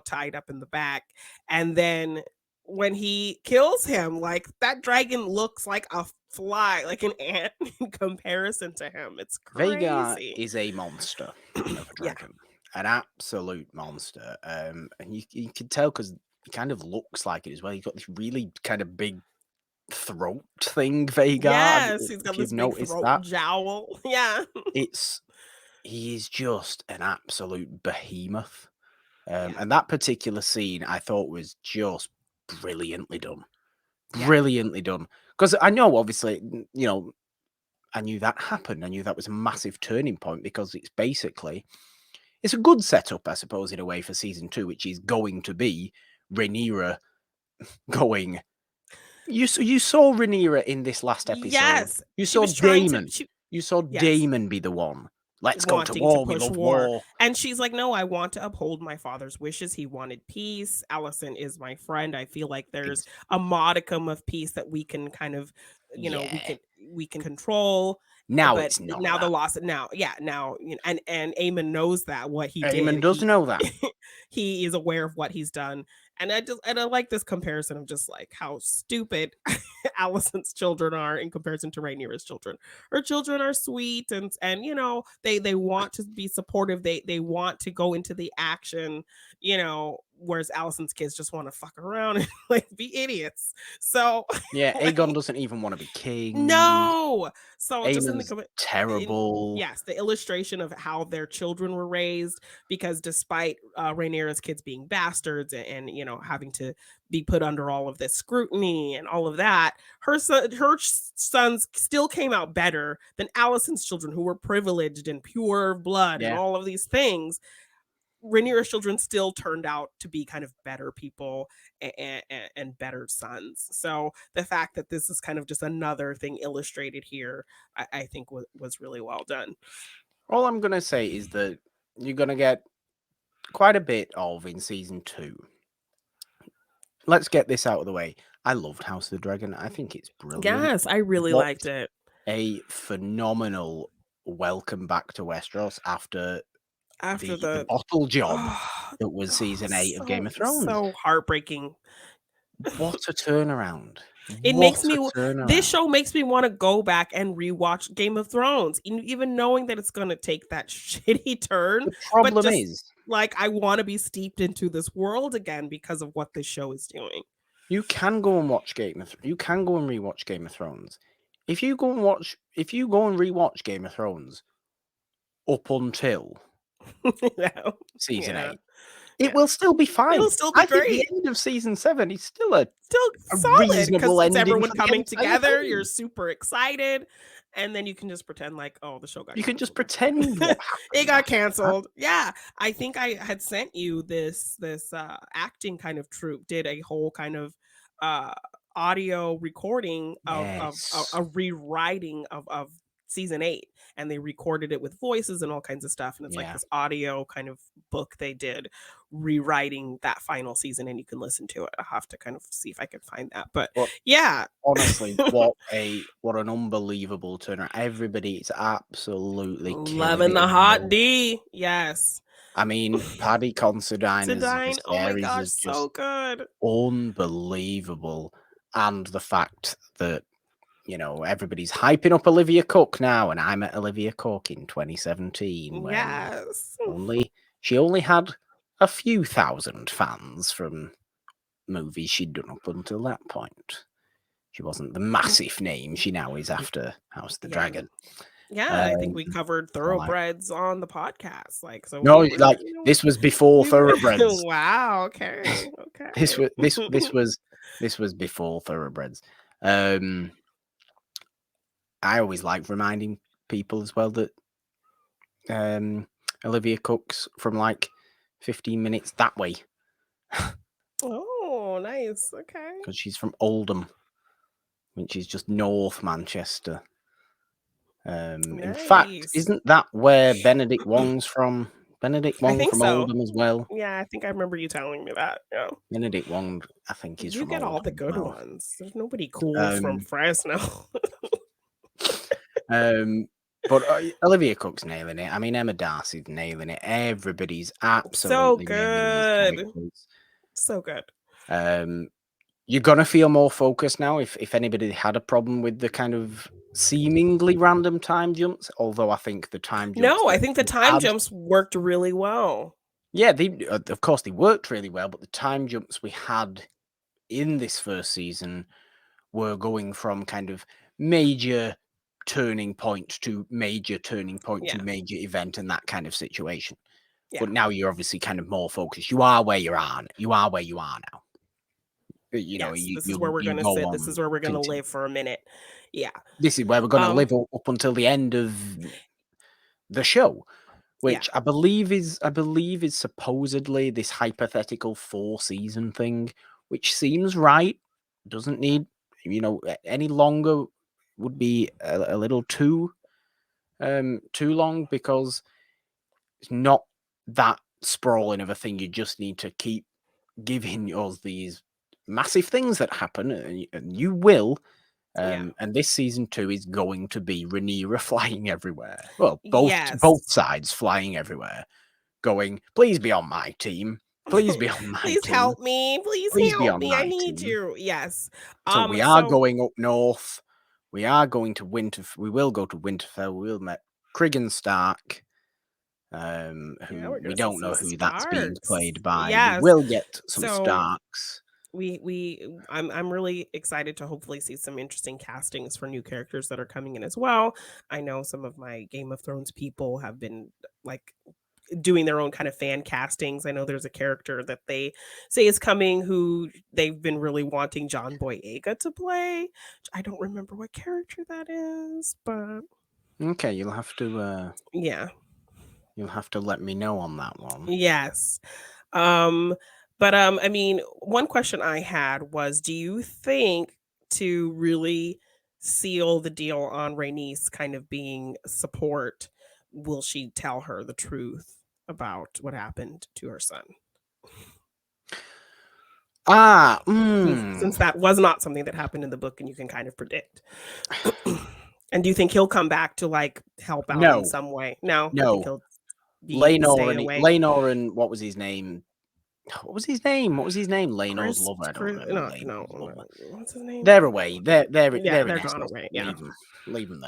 tied up in the back. And then when he kills him, like that dragon looks like a fly, like an ant in comparison to him. It's Vhagar crazy. is a monster of a Yeah. dragon, an absolute monster. And you can tell because he kind of looks like it as well. He's got this really kind of big throat thing, Vhagar. Yes, he's got If this you've big noticed throat that, jowl. Yeah. he is just an absolute behemoth. Yeah. And that particular scene I thought was just brilliantly done. Yeah. Brilliantly done. Because I know, obviously, I knew that happened. I knew that was a massive turning point because it's a good setup, I suppose, in a way for season 2, which is going to be Rhaenyra going. You saw Rhaenyra in this last episode. Yes. You She saw was trying to Daemon. You saw Yes. Daemon be the one. Let's go to Wanting war. to We push love war. war. And she's like, no, I want to uphold my father's wishes. He wanted peace. Alicent is my friend. I feel like there's a modicum of peace that we can kind of, Yeah. we can control. Now But it's not now that. the loss now, and Aemon knows that what he did. Aemon does know that. He is aware of what he's done. And I like this comparison of just like how stupid Alicent's children are in comparison to Rhaenyra's children. Her children are sweet and they want to be supportive. They want to go into the action, whereas Alicent's kids just want to fuck around and like be idiots. So yeah, Aegon like, doesn't even want to be king. No. So Aemon's just in the terrible. yes, the illustration of how their children were raised, because despite Rhaenyra's kids being bastards and having to be put under all of this scrutiny and all of that, her sons still came out better than Alicent's children, who were privileged and pure blood and all of these things. Rhaenyra's children still turned out to be kind of better people and better sons. So the fact that this is kind of just another thing illustrated here, I think was really well done. All I'm going to say is that you're going to get quite a bit of in season 2. Let's get this out of the way. I loved House of the Dragon. I think it's brilliant. Yes, I really liked it. A phenomenal welcome back to Westeros after the bottle job that was season 8 of Game of Thrones. So heartbreaking. What a turnaround. This show makes me want to go back and rewatch Game of Thrones, even knowing that it's going to take that shitty turn. The problem is, like, I want to be steeped into this world again because of what this show is doing. You can go and watch you can go and rewatch Game of Thrones. If you go and rewatch Game of Thrones up until season 8, it will still be fine. It'll still be great. Think the end of season 7 is still a solid, reasonable ending. It's everyone coming together. You're super excited, and then you can just pretend like, oh, the show got. You can just pretend it got canceled. Yeah, I think I had sent you this acting kind of troupe did a whole kind of audio recording of a rewriting of season 8, and they recorded it with voices and all kinds of stuff, and it's like this audio kind of book they did rewriting that final season, and you can listen to it. I'll have to kind of see if I can find that, but honestly, what an unbelievable turnaround. Everybody is absolutely loving the hot D. Yes, I mean, Paddy Considine as oh my gosh, is just so good, unbelievable. And the fact that everybody's hyping up Olivia Cook now, and I met Olivia Cook in 2017 when she only had a few thousand fans from movies she'd done up until that point. She wasn't the massive name she now is after House of the Dragon. Yeah, I think we covered Thoroughbreds on the podcast. Like, so this was before Thoroughbreds. Wow. Okay. This was before Thoroughbreds. I always like reminding people as well that Olivia Cook's from like 15 minutes that way. Oh, nice. Okay. Because she's from Oldham, which is just North Manchester. In fact, isn't that where Benedict Wong's from? Benedict I Wong think from so. Oldham as well. Yeah, I think I remember you telling me that. Yeah. Benedict Wong, I think, is You from get all the Oldham as good well. ones. There's nobody cool from Fresno. But Olivia Cook's nailing it. I mean, Emma Darcy's nailing it. Everybody's So absolutely nailing these good. characters. So good. You're gonna feel more focused now if anybody had a problem with the kind of seemingly random time jumps. Although I think the time jumps. No, I think the time jumps worked really well. Yeah, they of course they worked really well, but the time jumps we had in this first season were going from kind of major turning point to major turning point to major event and that kind of situation. Yeah. But now you're obviously kind of more focused. You are where you are. You are where you are now. You know, this is where we're going to sit. This is where we're going to live for a minute. Yeah. This is where we're going to live up until the end of the show, which I believe is supposedly this hypothetical 4-season thing, which seems right. Doesn't need, any longer would be a little too long, because it's not that sprawling of a thing. You just need to keep giving us these massive things that happen, and you will. And this season 2 is going to be Rhaenyra flying everywhere. Well, both sides flying everywhere, going, please be on my team. Please be on my Please team. help me. Please help me. I need you. Yes. So we are going up north. We are going to Winterfell. We will go to Winterfell. We will meet Cregan Stark. Who we don't know who that's being played by. Yes. We will get some Starks. I'm really excited to hopefully see some interesting castings for new characters that are coming in as well. I know some of my Game of Thrones people have been like doing their own kind of fan castings. I know there's a character that they say is coming who they've been really wanting John Boyega to play. I don't remember what character that is, but okay, you'll have to you'll have to let me know on that one. Yes. But I mean, one question I had was, do you think to really seal the deal on Rhaenys kind of being support, will she tell her the truth about what happened to her son? Since that was not something that happened in the book and you can kind of predict. And do you think he'll come back to like help out in some way? No. Laenor and what was his name? Laenor's lover. I don't remember. No. What's his name? They're away. They're gone away. Yeah. Leave them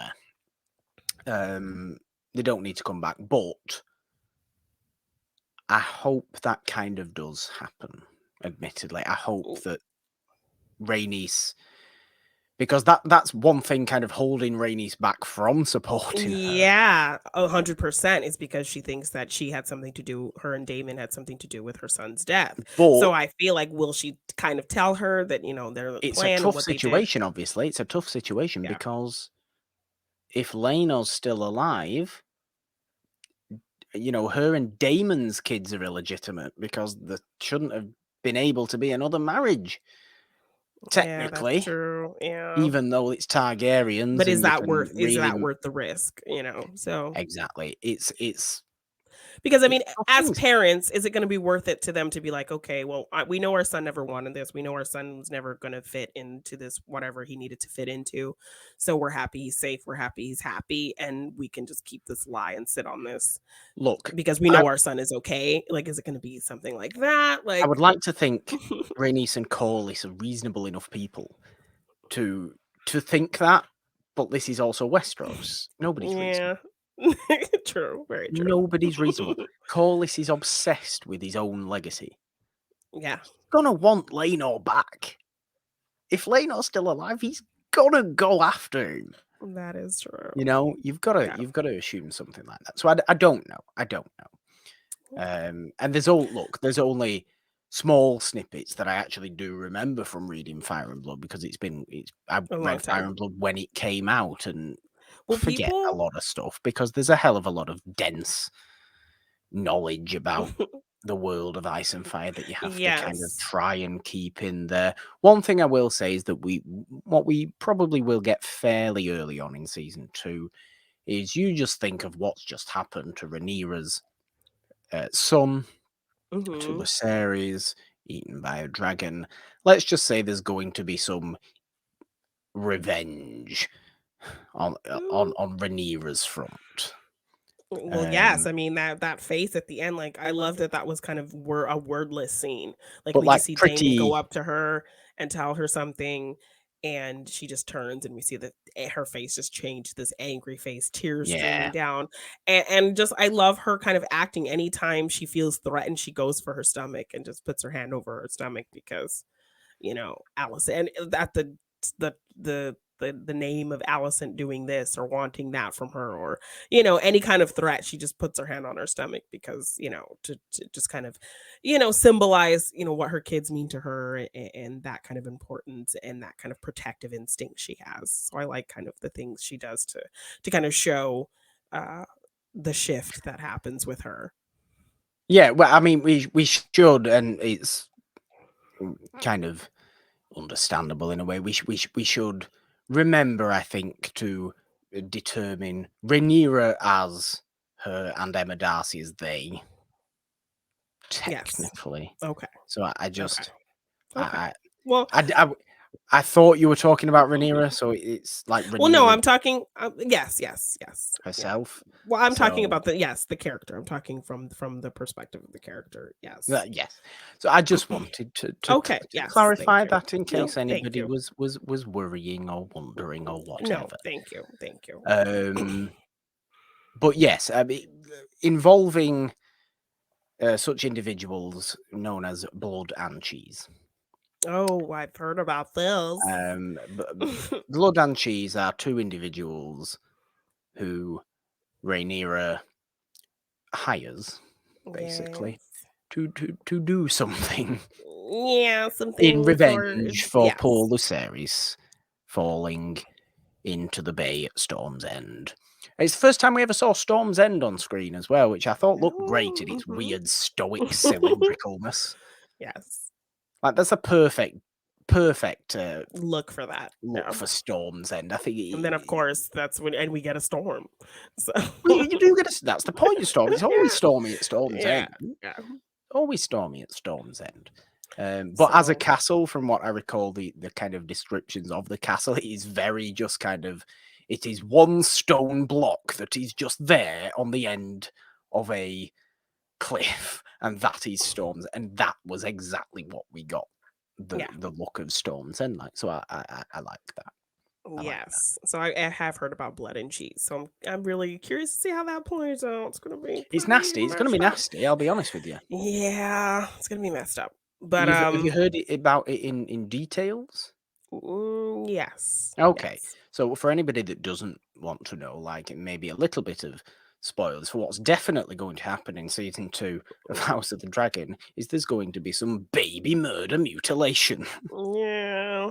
there. They don't need to come back, but I hope that kind of does happen. Admittedly, I hope that Rhaenys, because that's one thing kind of holding Rhaenys back from supporting her. Yeah, 100% is because she thinks that she had something to do, her and Daemon had something to do with her son's death. So I feel like, will she kind of tell her that, it's a tough situation, obviously. It's a tough situation because if Laenor's still alive, her and Daemon's kids are illegitimate because there shouldn't have been able to be another marriage. Technically, that's true. Yeah, even though it's Targaryens, but is that worth the risk? So exactly, it's because I mean, as parents, is it going to be worth it to them to be like, okay, well, we know our son never wanted this. We know our son was never going to fit into this, whatever he needed to fit into. So we're happy he's safe. We're happy he's happy, and we can just keep this lie and sit on this. Look, because we know our son is okay. Like, is it going to be something like that? Like, I would like to think Rhaenys and Corlys are reasonable enough people to think that, but this is also Westeros. Nobody's reasonable. True, very true. Nobody's reasonable. Corlys is obsessed with his own legacy. Yeah, he's gonna want Laenor back. If Laenor's still alive, he's gonna go after him. That is true. You've got to assume something like that. So I don't know. And there's only small snippets that I actually do remember from reading Fire and Blood, because I read Fire and Blood when it came out, and forget a lot of stuff because there's a hell of a lot of dense knowledge about the world of Ice and Fire that you have to kind of try and keep in there. One thing I will say is that what we probably will get fairly early on in season 2 is, you just think of what's just happened to Rhaenyra's son to Mm-hmm. Lucerys, eaten by a dragon. Let's just say there's going to be some revenge on Rhaenyra's front. Well, yes. I mean that face at the end, like I love that that was kind of a wordless scene. Like But we just like see Damon go pretty, up to her and tell her something, and she just turns, and we see that her face just changed, this angry face, tears streaming yeah, down, and just I love her kind of acting. Anytime she feels threatened, she goes for her stomach and just puts her hand over her stomach because Allison, and that the name of Allison doing this or wanting that from her, or any kind of threat, she just puts her hand on her stomach because to just kind of symbolize what her kids mean to her, and that kind of importance and that kind of protective instinct she has. So I like kind of the things she does to kind of show uh the shift that happens with her. yeah. Well, I mean, we should, and it's kind of understandable in a way. We should remember, I think, to determine Rhaenyra as her and Emma Darcy as they, Yes. technically. Okay. So I Okay. just Okay. I Well, I, I, I thought you were talking about Rhaenyra, so it's like Well, no, Rhaenyra I'm talking. Yes, yes, yes. Yeah. herself. Well, I'm talking So about the character. I'm talking from the perspective of the character. Yes. yes. So I just wanted to Okay. Yes. clarify Thank you. that in No, case thank anybody you. was worrying or wondering or No, whatever. thank you. Thank you. But yes, I mean, involving such individuals known as blood and cheese. Oh, I've heard about this. Blood and cheese are two individuals who Rhaenyra hires, basically, Yes. to do something Yeah, in something for revenge for poor yes. Lucerys falling into the bay at Storm's End. It's the first time we ever saw Storm's End on screen as well, which I thought looked great in its Mhm. weird stoic cylindricalness. Yes. Like that's a perfect Look for that. look Yeah. for Storm's End. I think And then of course that's when and we get a storm. So well, you do get that's the point of Storm. It's always yeah. stormy at Storm's Yeah. End. Yeah. Always stormy at Storm's End. But as a So castle, from what I recall, the kind of descriptions of the castle, it is very just kind of, it is one stone block that is just there on the end of a cliff, and that is Storm's, and that was exactly what we got. yeah. The look of Storm's End like. So I like that. I like that. Yes. So I have heard about blood and cheese. So I'm really curious to see how that plays out. It's gonna be It's pretty nasty. It's going to be messed up. nasty. I'll be honest with you. Yeah, it's gonna be messed up. But Have you heard about it in details? yes. Okay, Yes. so for anybody that doesn't want to know, like maybe a little bit of spoilers for what's definitely going to happen in season 2 of House of the Dragon, is there's going to be some baby murder mutilation. Yeah.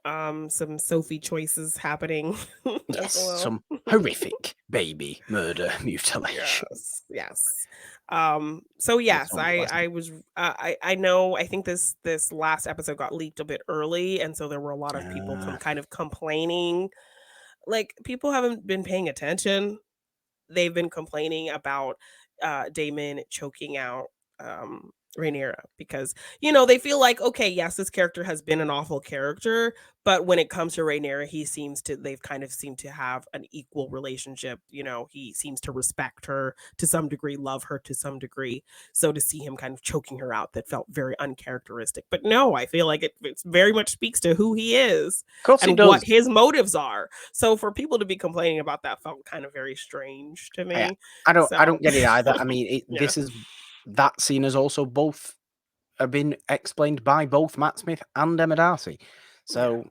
Some Sophie choices happening as Yes, well. some horrific baby murder mutilation. Yes, yes. So That's yes, I unpleasant. I was I know I think this last episode got leaked a bit early, and so there were a lot of people Ah, kind of complaining. Like people haven't been paying attention. They've been complaining about Damon choking out Rhaenyra because they feel like, okay, yes, this character has been an awful character, but when it comes to Rhaenyra, they've kind of seemed to have an equal relationship. He seems to respect her to some degree, love her to some degree. So to see him kind of choking her out, that felt very uncharacteristic. But no, I feel like it very much speaks to who he is of course it and does. what his motives are. So for people to be complaining about that felt kind of very strange to I, me. I So don't get it either. I mean, yeah. this is that scene has also both been explained by both Matt Smith and Emma Darcy. Yeah. So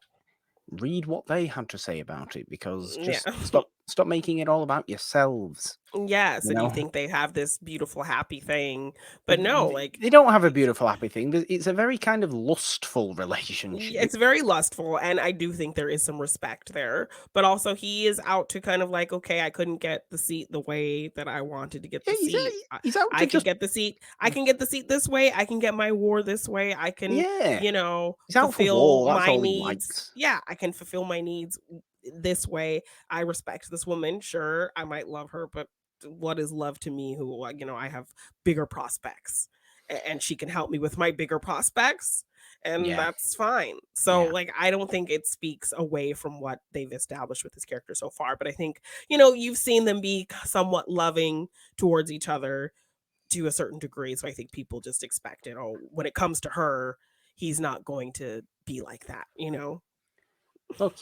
read what they had to say about it, because Yeah. just stop making it all about yourselves. Yes, You and you know, think they have this beautiful happy thing, but no, like they don't have a beautiful happy thing. It's a very kind of lustful relationship. it's very lustful, and I do think there is some respect there, but also he is out to kind of like, okay, I couldn't get the seat the way that I wanted to get Yeah, the seat. he's out I to can just get the seat. I can get the seat this way. I can get my war this way. I can, yeah. He's out for fulfill war. That's my all he needs. likes. Yeah, I can fulfill my needs this way. I respect this woman. Sure, I might love her, but what is love to me, who, you know, I have bigger prospects, and she can help me with my bigger prospects, and Yeah. that's fine. So, Yeah. like, I don't think it speaks away from what they've established with this character so far, but I think, you know, you've seen them be somewhat loving towards each other to a certain degree, so I think people just expect it. Oh, when it comes to her, he's not going to be like that, you know? Look,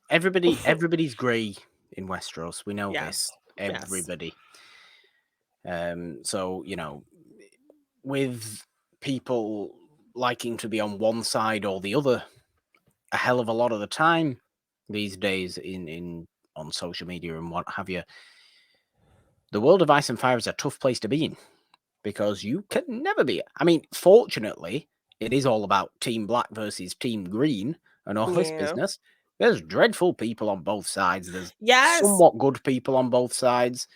everybody's grey in Westeros. We know this. Yes. Yes. Everybody. So, you know, with people liking to be on one side or the other a hell of a lot of the time these days in on social media and what have you, the world of Ice and Fire is a tough place to be in because you can never be. I mean, fortunately, it is all about Team Black versus Team Green and all this Yeah. business. There's dreadful people on both sides. There's Yes. somewhat good people on both sides.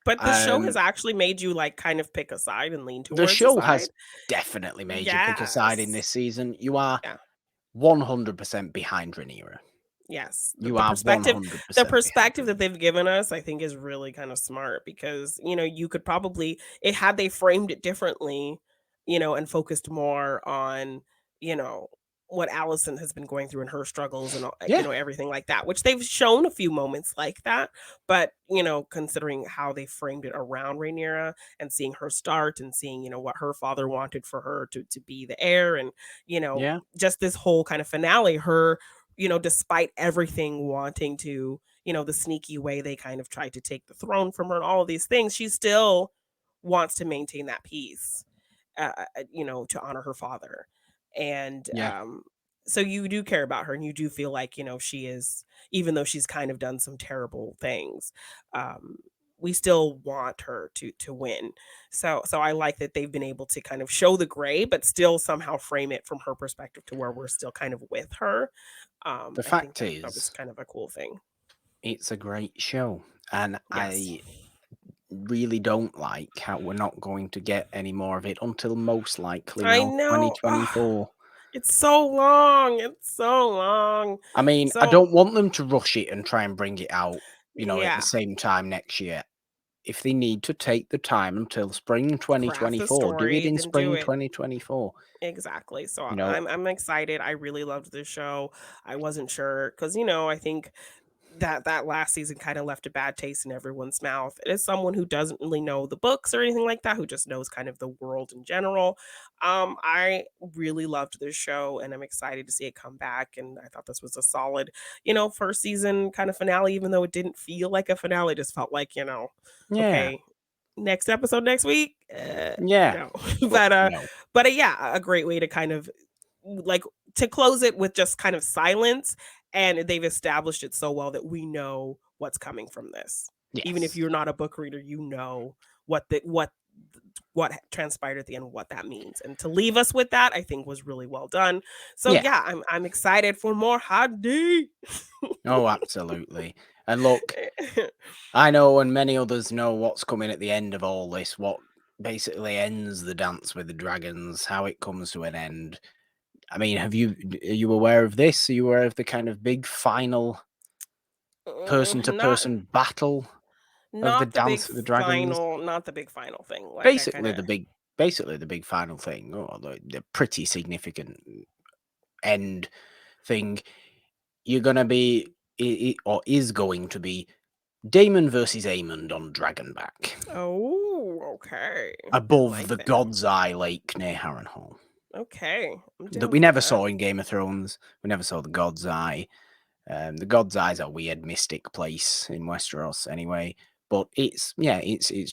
But the show has actually made you, like, kind of pick a side and lean The towards a show has side. definitely made you pick a side in Yes. this season. You are Yeah. 100% behind Rhaenyra. Yes. You are 100% behind Perspective that they've given us, I think, is really kind of smart because, you know, you could probably it had they framed it differently, you know, and focused more on, you know, what Allison has been going through and her struggles and all, you Yeah, know, everything like that, which they've shown a few moments like that. But, you know, considering how they framed it around Rhaenyra and seeing her start and seeing, you know, what her father wanted for her to be the heir and, you know, yeah, just this whole kind of finale, her, you know, despite everything wanting to, you know, the sneaky way they kind of tried to take the throne from her and all of these things, she still wants to maintain that peace, you know, to honor her father. And yeah. so you do care about her and you do feel like, you know, she is, even though she's kind of done some terrible things, um, we still want her to win. So I like that they've been able to kind of show the gray, but still somehow frame it from her perspective to where we're still kind of with her. The I think fact that was is, kind of a cool thing. it's a great show, and Yes. I really don't like how we're not going to get any more of it until most likely I now know. Ugh, 2024. it's so long. It's so long. I mean, I So don't want them to rush it and try and bring it out, you know, at the yeah, same time next year. If they need to take the time until spring craft the 2024, do it story, in then do spring it. 2024. Exactly. So You know, I'm excited. I really loved this show. I wasn't sure because, you know, I think that last season kind of left a bad taste in everyone's mouth. As someone who doesn't really know the books or anything like that, who just knows kind of the world in general, I really loved this show and I'm excited to see it come back. And I thought this was a solid, you know, first season kind of finale, even though it didn't feel like a finale, it just felt like, you know, yeah, okay, next episode next week. yeah, No, but but no, yeah, a great way to kind of like to close it with just kind of silence, and they've established it so well that we know what's coming from this. Even if yes, you're not a book reader, you know what transpired at the end, what that means. And to leave us with that, I think was really well done. So yeah. yeah, I'm excited for more Hadi. Oh, absolutely. And look, I know, and many others know what's coming at the end of all this, what basically ends the Dance with the Dragons, how it comes to an end. I mean, are you aware of this? Are you aware of the kind of big final Not person-to-person battle of the Dance with the Dragons? not the big final thing. Like I kind Basically of the big final thing, or the pretty significant end thing. You're gonna be or is going to be Daemon versus Aemond on Dragonback. oh, okay. I Above like the that. God's Eye Lake near Harrenhal. Okay. I'm That down we for never that. saw in Game of Thrones. We never saw the God's Eye. The God's Eye is a weird mystic place in Westeros anyway. But it's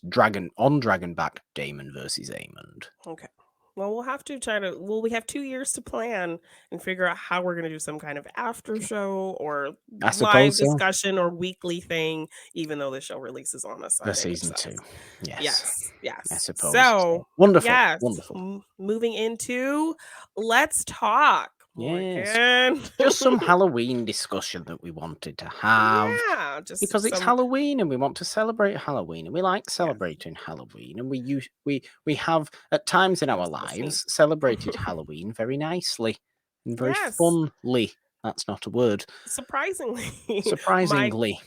Dragon on Dragonback, Daemon versus Aemond. Okay. Well, we'll have to try to. Well, we have 2 years to plan and figure out how we're going to do some kind of after show or I live suppose so. discussion or weekly thing, even though the show releases on a For Sunday, which season 2. sucks. Yes. Yes. I Yes. suppose so. So, Wonderful. yes. Wonderful. Moving into let's talk, Yes. Morgan. Just some Halloween discussion that we wanted to have. Yeah. Just Because it's some. Halloween and we want to celebrate Halloween and we like Yes. celebrating Halloween and we have at times in our Yes. The scene. lives celebrated Halloween very nicely and very Yes. funly. That's not a word. Surprisingly, my Surprisingly.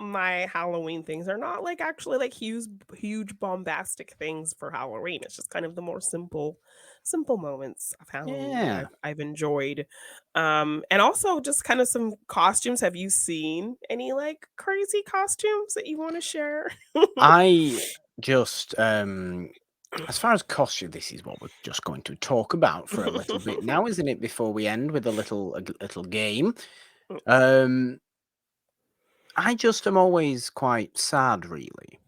my Halloween things are not like actually like huge bombastic things for Halloween. It's just kind of the more simple moments of Halloween that Yeah. I've enjoyed. And also just kind of some costumes. Have you seen any like crazy costumes that you want to share? I just as far as costume, this is what we're just going to talk about for a little bit now, isn't it? Before we end with a little game. I just am always quite sad, really,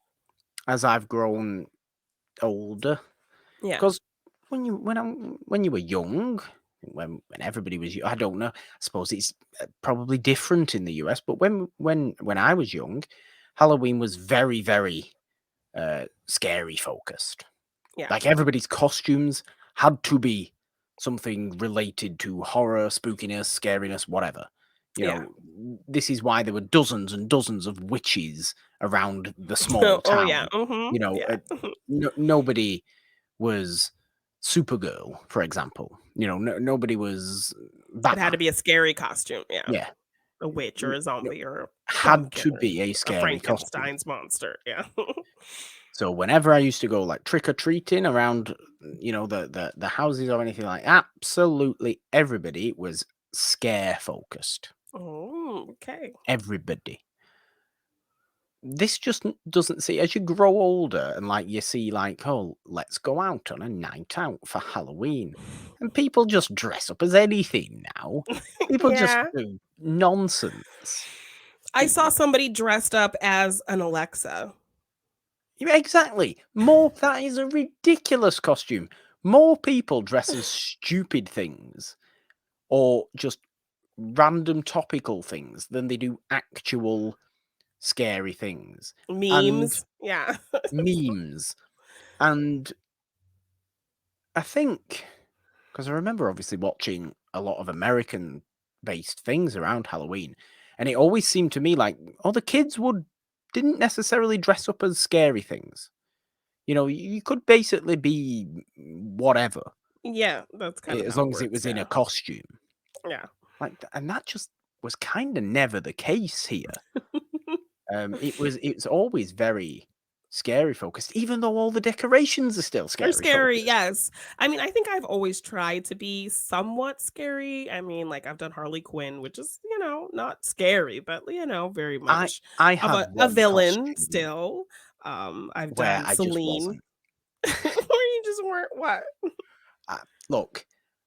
as I've grown older. Yeah. Because when you were young, when everybody was, I don't know. I suppose it's probably different in the US, but when I was young, Halloween was very, very scary focused. Yeah. Like everybody's costumes had to be something related to horror, spookiness, scariness, whatever. You Yeah. know, this is why there were dozens and dozens of witches around the Oh, small oh yeah. town. Mhm. You know, Yeah. nobody was Supergirl, for example. You know, nobody was It had to Batman. be a scary costume. Yeah. Yeah, A witch or a you know, zombie or a had pumpkin to or be a a scary costume. Frankenstein's monster. Yeah. So whenever I used to go like trick or treating around, the houses or anything like, absolutely everybody was scare focused. Oh, okay. Everybody. This just doesn't see as you grow older and like you see like, oh, let's go out on a night out for Halloween, and people just dress up as anything now. People just Yeah. do nonsense. I saw somebody dressed up as an Alexa. Yeah, exactly. More that is a ridiculous costume. More people dress as stupid things or just random topical things than they do actual scary things. And Memes. Yeah. memes. And I think because I remember obviously watching a lot of American based things around Halloween, and it always seemed to me like, oh, the kids didn't necessarily dress up as scary things. You know, you could basically be whatever Yeah, that's kind of as how it long as it works. was in a Yeah. costume. Yeah. And that just was kind of never the case here. It's always very scary focused, even though all the decorations are still They're scary scary, focused. yes. I mean, I think I've always tried to be somewhat scary. I mean, like I've done Harley Quinn, which is, not scary, but very I much I of had a one villain costume still. I've where done I just Celine. wasn't. Where you just weren't what? Look,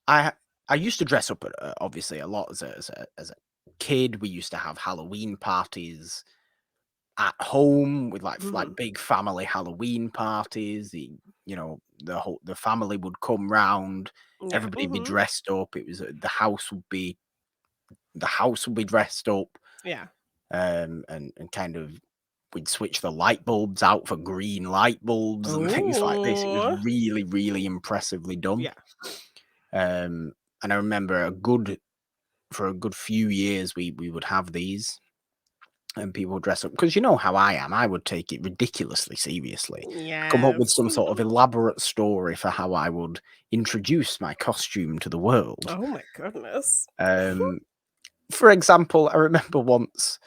I I used to dress up obviously a lot as a kid. We used to have Halloween parties at home with like Mhm. big family Halloween parties. The family would come round. Yeah. Everybody'd be Mhm. dressed up. It was the house would be dressed up, Yeah. and kind of we'd switch the light bulbs out for green light bulbs and things like this. It was Oh. really, really impressively done. Yeah. Um, and I remember for a good few years we would have these, and people would dress up because you know how I am. I would take it ridiculously seriously. Come up with Yes. some sort of elaborate story for how I would introduce my costume to the world. Oh my goodness. Um, for example, I remember once.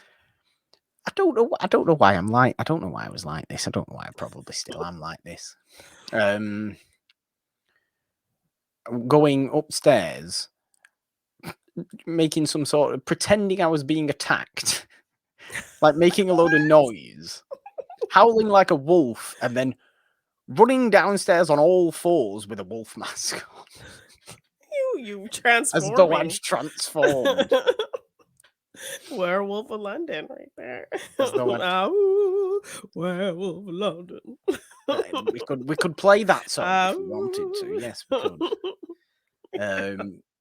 I don't know. I don't know why I'm like. I don't know why I was like this. I don't know why I probably still am like this. Um, going upstairs, making some sort of pretending I was being attacked, like making a load of noise, howling like a wolf, and then running downstairs on all fours with a wolf mask on, You as though I'd transforming. transformed, Werewolf of London right there. as though I'd. Ooh, Werewolf of London. We could play that song if we wanted to. Ooh. Yes, we could.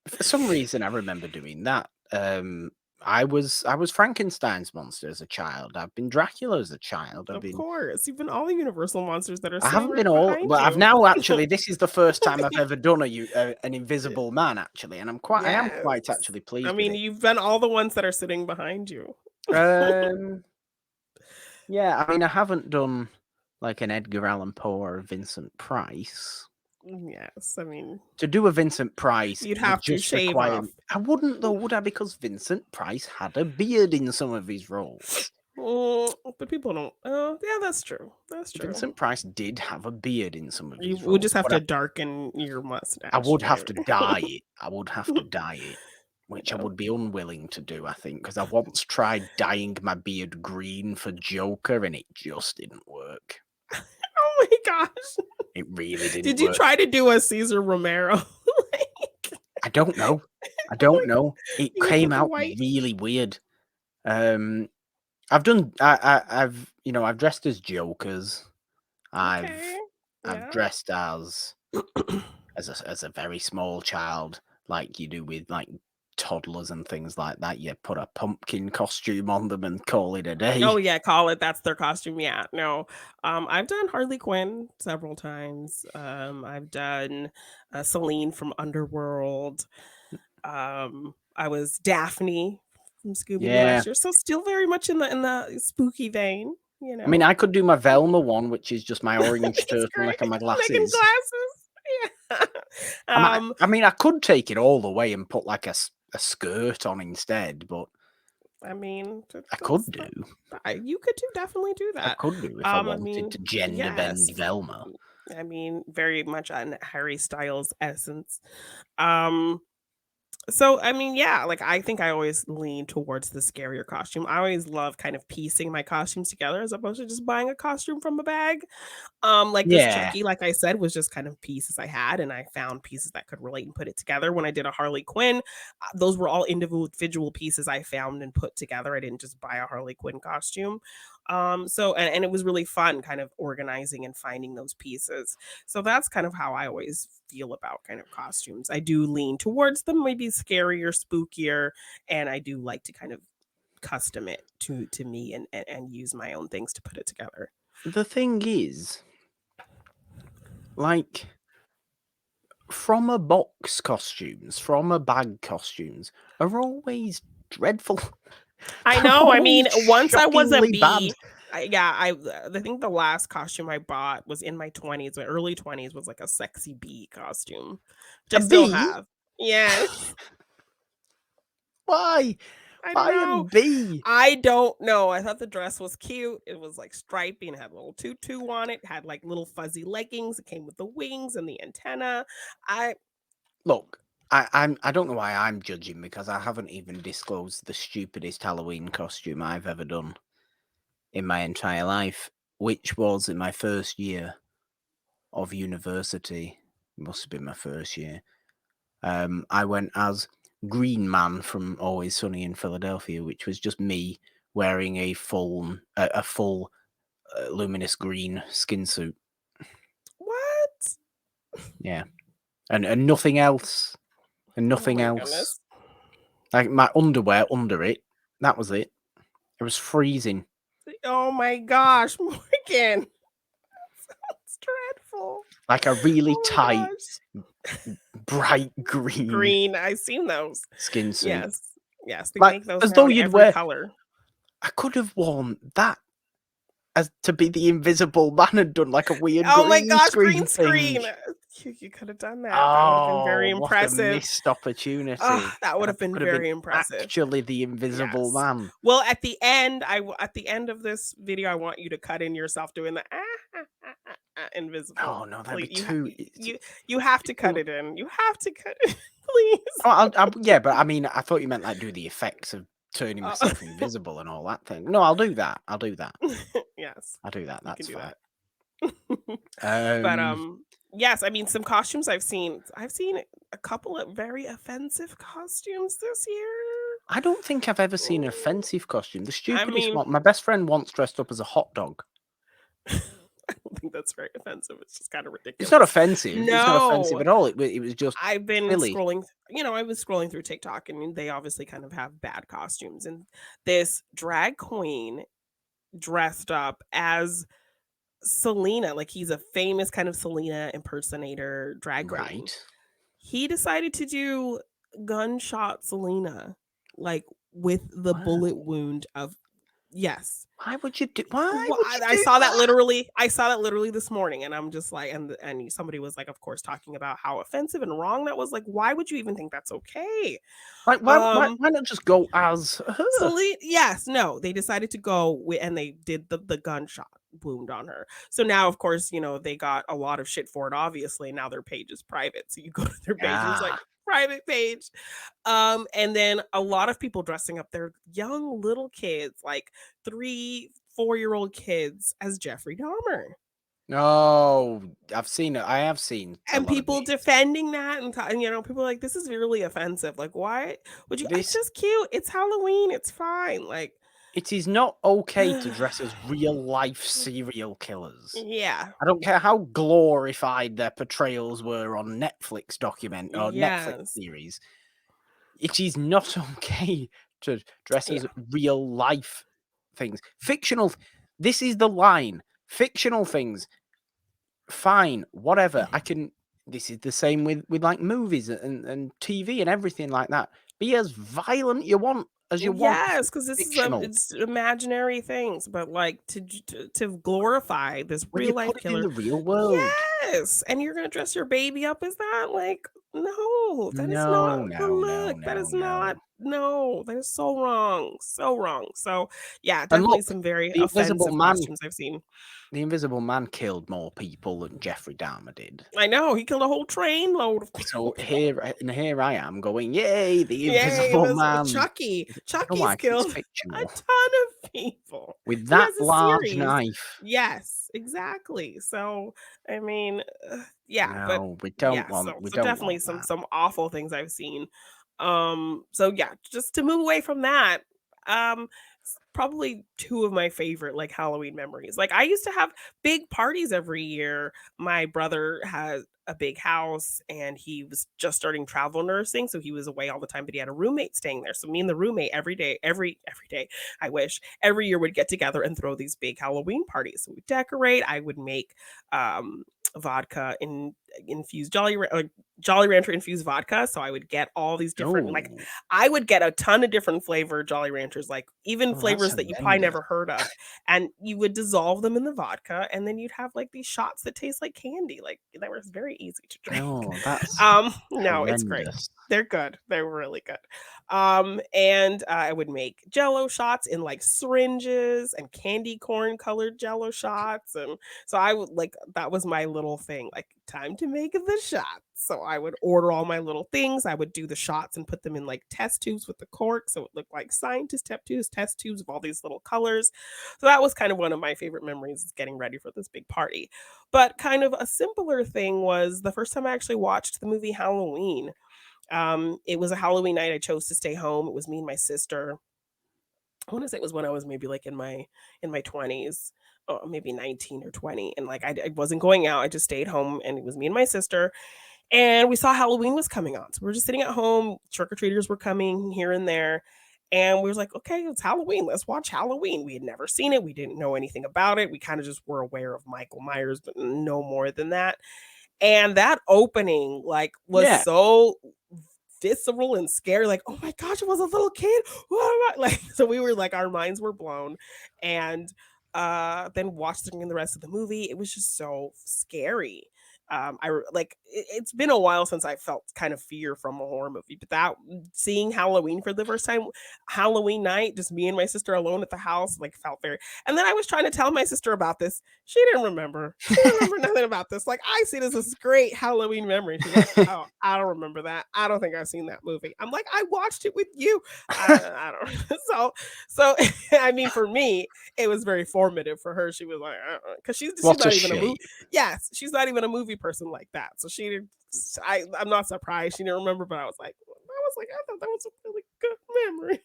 For some reason, I remember doing that. I was Frankenstein's monster as a child. I've been Dracula as a child. Of course. You've been all the Universal monsters that are I sitting haven't been right all, behind but I've you. now actually. This is the first time I've ever done an Invisible Man actually, and I am quite Yes. actually I pleased with mean, it. you've been all the ones that are sitting behind you. Um, yeah, I mean, I haven't done like an Edgar Allan Poe or a Vincent Price. Yes. I mean, To do a Vincent Price you'd would have to just shave require. off. I wouldn't though, would I? Because Vincent Price had a beard in some of his roles. But people don't. Oh, yeah, that's true. That's true. Vincent Price did have a beard in some of You his would roles, just have but to darken your I mustache, would have right? to dye it. I would have to dye it, which I Yeah. would be unwilling to do, I think, because I once tried dyeing my beard green for Joker, and it just didn't work. Oh my gosh. It really didn't Did you work. try to do a Caesar Romero? I don't know. I don't know. It came out really weird. I've done. I've dressed as Jokers. Okay. I've Yeah. dressed as a very small child, like you do with like toddlers and things like that. You put a pumpkin costume on them and call it a day. Oh yeah, call it. That's their costume. Yeah. No. I've done Harley Quinn several times. I've done Celine from Underworld. I was Daphne from Scooby Doo Yeah. last year, so still very much in the spooky vein. I mean, I could do my Velma one, which is just my orange It's great. turtleneck and my Making glasses. glasses. Yeah. I mean, I could take it all the way and put like a skirt on instead, but I mean, I could do. You could definitely do I that. could do if I wanted mean, to gender bend Velma. I mean, very much on Harry Styles' essence. Um, So, I mean, yeah, like I think I always lean towards the scarier costume. I always love kind of piecing my costumes together as opposed to just buying a costume from a bag. Like this Yeah. Chucky, like I said, was just kind of pieces I had, and I found pieces that could relate and put it together. When I did a Harley Quinn, those were all individual pieces I found and put together. I didn't just buy a Harley Quinn costume. So and it was really fun kind of organizing and finding those pieces. So that's kind of how I always feel about kind of costumes. I do lean towards them, maybe scarier, spookier, and I do like to kind of custom it to me and use my own things to put it together. The thing is, like, from a box costumes, from a bag costumes are always dreadful. I know. I mean, Always once I was a shockingly bad. bee, I think the last costume I bought was in my 20s, my early 20s was like a sexy bee costume, which I A still bee? have. Yes. Why? I don't Why a know. bee? I don't know. I thought the dress was cute. It was like stripy and had a little tutu on it. Had like little fuzzy leggings. It came with the wings and the antenna. I Look, I don't know why I'm judging, because I haven't even disclosed the stupidest Halloween costume I've ever done in my entire life, which was in my first year of university. It must have been my first year. I went as Green Man from Always Sunny in Philadelphia, which was just me wearing a full luminous green skin suit. what? Yeah, and nothing else, and nothing Oh my else. goodness. Like my underwear under it. That was it. It was freezing. Oh my gosh, Morgan. Sounds dreadful. Like a really Oh my tight, gosh. bright green Green. I've seen those. skin suit. Yes. Yes. They Like, make those as now though in you'd every wear. color. I could have worn that as to be the Invisible Man and done like a weird Oh my green gosh, screen green thing. screen. You could have done that. That would have been very Oh, what a impressive. missed opportunity. That would I have been could have been very impressive. actually the Invisible Yes. Man. Well, at the end, at the end of this video, I want you to cut in yourself doing the invisible. Oh no, that'd be Please, you have to cut it in. You have to cut it, please. Oh, yeah, but I mean, I thought you meant like do the effects of turning myself invisible and all that thing. No, I'll do that. I'll do that. Yes, I'll do that. That's fine. But yes, I mean some costumes I've seen a couple of very offensive costumes this year. I don't think I've ever seen an offensive costume. The stupidest mean- one, my best friend once dressed up as a hot dog. I don't think that's very offensive. It's just kind of ridiculous. It's not offensive. No. It's not offensive at all. It was just I've been silly. scrolling, I was scrolling through TikTok and they obviously kind of have bad costumes. And this drag queen dressed up as Selena, like he's a famous kind of Selena impersonator drag queen. Right. He decided to do gunshot Selena, like with the bullet wound of, Yes. Why would you do? Why Well, would you I do saw that that? literally. I saw that literally this morning, and I'm just like, and somebody was like, of course, talking about how offensive and wrong that was. Like, why would you even think that's okay? Like, why? Why, Um, why not just go as her? yes, no, they decided to go and they did the gunshot wound on her. So now, of course, they got a lot of shit for it. Obviously, now their page is private, so you go to their page and it's like Ah, private page. And then a lot of people dressing up their young little kids, like 3, 4-year-old kids, as Jeffrey Dahmer. no, I've seen it. I have seen a And lot of people these. defending that and people are like, this is really offensive. Like, why would you? It's This just cute. It's Halloween. It's fine. Like, It is not okay to dress as real life serial killers. yeah. I don't care how glorified their portrayals were on Netflix document or Netflix Yes. series. It is not okay to dress Yeah. as real life things. Fictional. This is the line. Fictional things, fine, whatever. I can. This is the same with like movies and TV and everything like that. Be as violent as you want if Yes, it's because this is fictional. it's imaginary things, but like to glorify this When real you life put it in killer. the real world. Yes, and you're gonna dress your baby up as that? Like, no, that is not No, the no, no, look. That no, is not. no. No, that is so wrong, so wrong. So yeah, And definitely look, some very the Invisible offensive Man costumes I've seen. the Invisible Man killed more people than Jeffrey Dahmer did. I know he killed a whole trainload of So people. here I am going, yay, the Yay, Invisible Invisible Man. Chucky. I don't Chucky's like it's killed a fictional. ton of people. With He that has a large series. knife. Yes, exactly. So, I mean, yeah, but No, yeah, so we so don't definitely want some that. some awful things I've seen. So yeah, just to move away from that, probably two of my favorite like Halloween memories. Like I used to have big parties every year. My brother has a big house and he was just starting travel nursing, so he was away all the time, but he had a roommate staying there. So me and the roommate every day, every day, I wish, every year would get together and throw these big Halloween parties. So we decorate. I would make vodka infused Jolly Rancher infused vodka. So I would get all these different, like, Oh, I would get a ton of different flavored Jolly Ranchers, like even oh, that's flavors that you probably horrendous. never heard of. And you would dissolve them in the vodka, and then you'd have like these shots that taste like candy. Like that was very easy to drink. Oh, that's No, it's great. horrendous. They're good. They're really good. And I would make Jello shots in like syringes and candy corn colored Jello shots, and so I would like that was my little thing, like time to make the shots. So I would order all my little things. I would do the shots and put them in like test tubes with the cork, so it looked like scientist test tubes of all these little colors. So that was kind of one of my favorite memories is getting ready for this big party. But kind of a simpler thing was the first time I actually watched the movie Halloween. It was a Halloween night. I chose to stay home. It was me and my sister. I want to say it was when I was maybe like in my 20s, maybe 19 or 20. And like I wasn't going out. I just stayed home and it was me and my sister. And we saw Halloween was coming on. So we were just sitting at home. Trick or treaters were coming here and there. And we was like, okay, it's Halloween. Let's watch Halloween. We had never seen it. We didn't know anything about it. We kind of just were aware of Michael Myers, but no more than that. And that opening, like, was Yeah. so visceral and scary, like, "Oh my gosh, it was a little kid." Like, so we were like, our minds were blown. And then watching the rest of the movie, it was just so scary. It's been a while since I felt kind of fear from a horror movie, but that seeing Halloween for the first time, Halloween night, just me and my sister alone at the house, like felt very. And then I was trying to tell my sister about this. She didn't remember. She didn't remember nothing about this. Like, I see this as great Halloween memory. She's like, "Oh, I don't remember that. I don't think I've seen that movie." I'm like, "I watched it with you." I don't. So I mean, for me, it was very formative. For her, she was like, because she's What a not even a shame. movie. Yes, she's not even a movie person like that. So she didn't. I'm not surprised she didn't remember, but I was like, I thought that was a really good memory.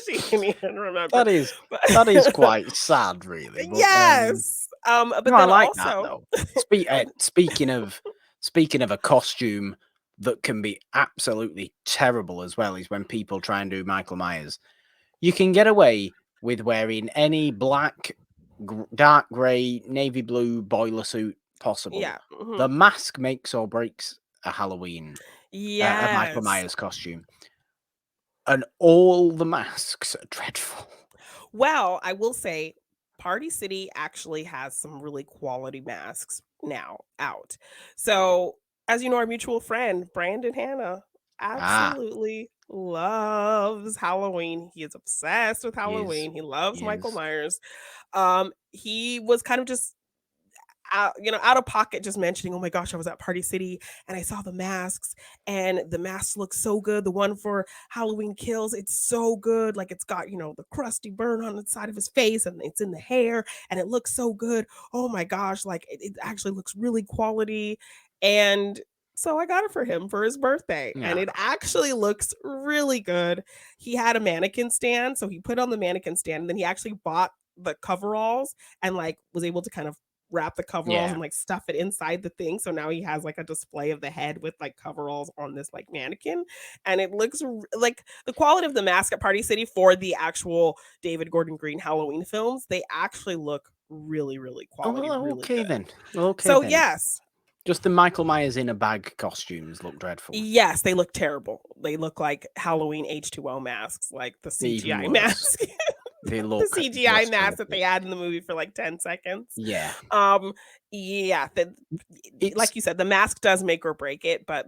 She didn't even remember. That is But that is quite sad, really. But yes. no, But I then like that also, though. Speaking of a costume that can be absolutely terrible as well is when people try and do Michael Myers. You can get away with wearing any black, dark grey, navy blue boiler suit possible. yeah, The mask makes or breaks a Halloween, a Michael yes. Myers costume, and all the masks are dreadful. Well, I will say Party City actually has some really quality masks now out. So, as you know, our mutual friend, Brandon Hanna, Ah, absolutely loves Halloween. He is obsessed with he is. Halloween. He loves He Michael is. Myers. He was kind of just out of pocket, just mentioning, "Oh my gosh, I was at Party City and I saw the masks, and the masks look so good. The one for Halloween Kills, it's so good. Like it's got the crusty burn on the side of his face, and it's in the hair, and it looks so good. Oh my gosh, like it actually looks really quality." And so I got it for him for his birthday, and Yeah. it actually looks really good. He had a mannequin stand, so he put on the mannequin stand, and then he actually bought the coveralls and like was able to kind of wrap the coveralls Yeah. and like stuff it inside the thing. So now he has like a display of the head with like coveralls on this like mannequin. And it looks like the quality of the mask at Party City for the actual David Gordon Green Halloween films, they actually look really, really Oh, quality, well, really okay good. then. Okay So then. yes, Just the Michael Myers in a bag costumes look dreadful. yes, they look terrible. They look like Halloween H2O masks, like the Even CGI worse. mask. They The look CGI just mask that horrible. they had in the movie for like 10 seconds. Yeah. Yeah, It's like you said, the mask does make or break it, but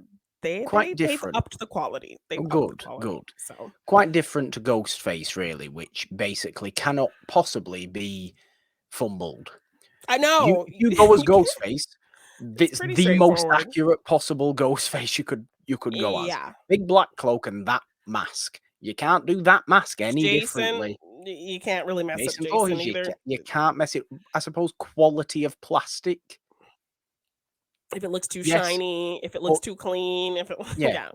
quite they've different. upped the quality. They've upped the Good, quality. good. So Quite different to Ghostface, really, which basically cannot possibly be fumbled. I know If you go as you can, Ghostface, it's it's pretty the most straightforward. accurate possible Ghostface you could go as. Yeah. Big black cloak and that mask. You can't do that mask any Jason, differently. you can't really mess up Jason Jason Voorhees, either. you can't mess it. I suppose quality of plastic. If it looks too Yes, shiny, if it looks but too clean, if it yeah, yeah.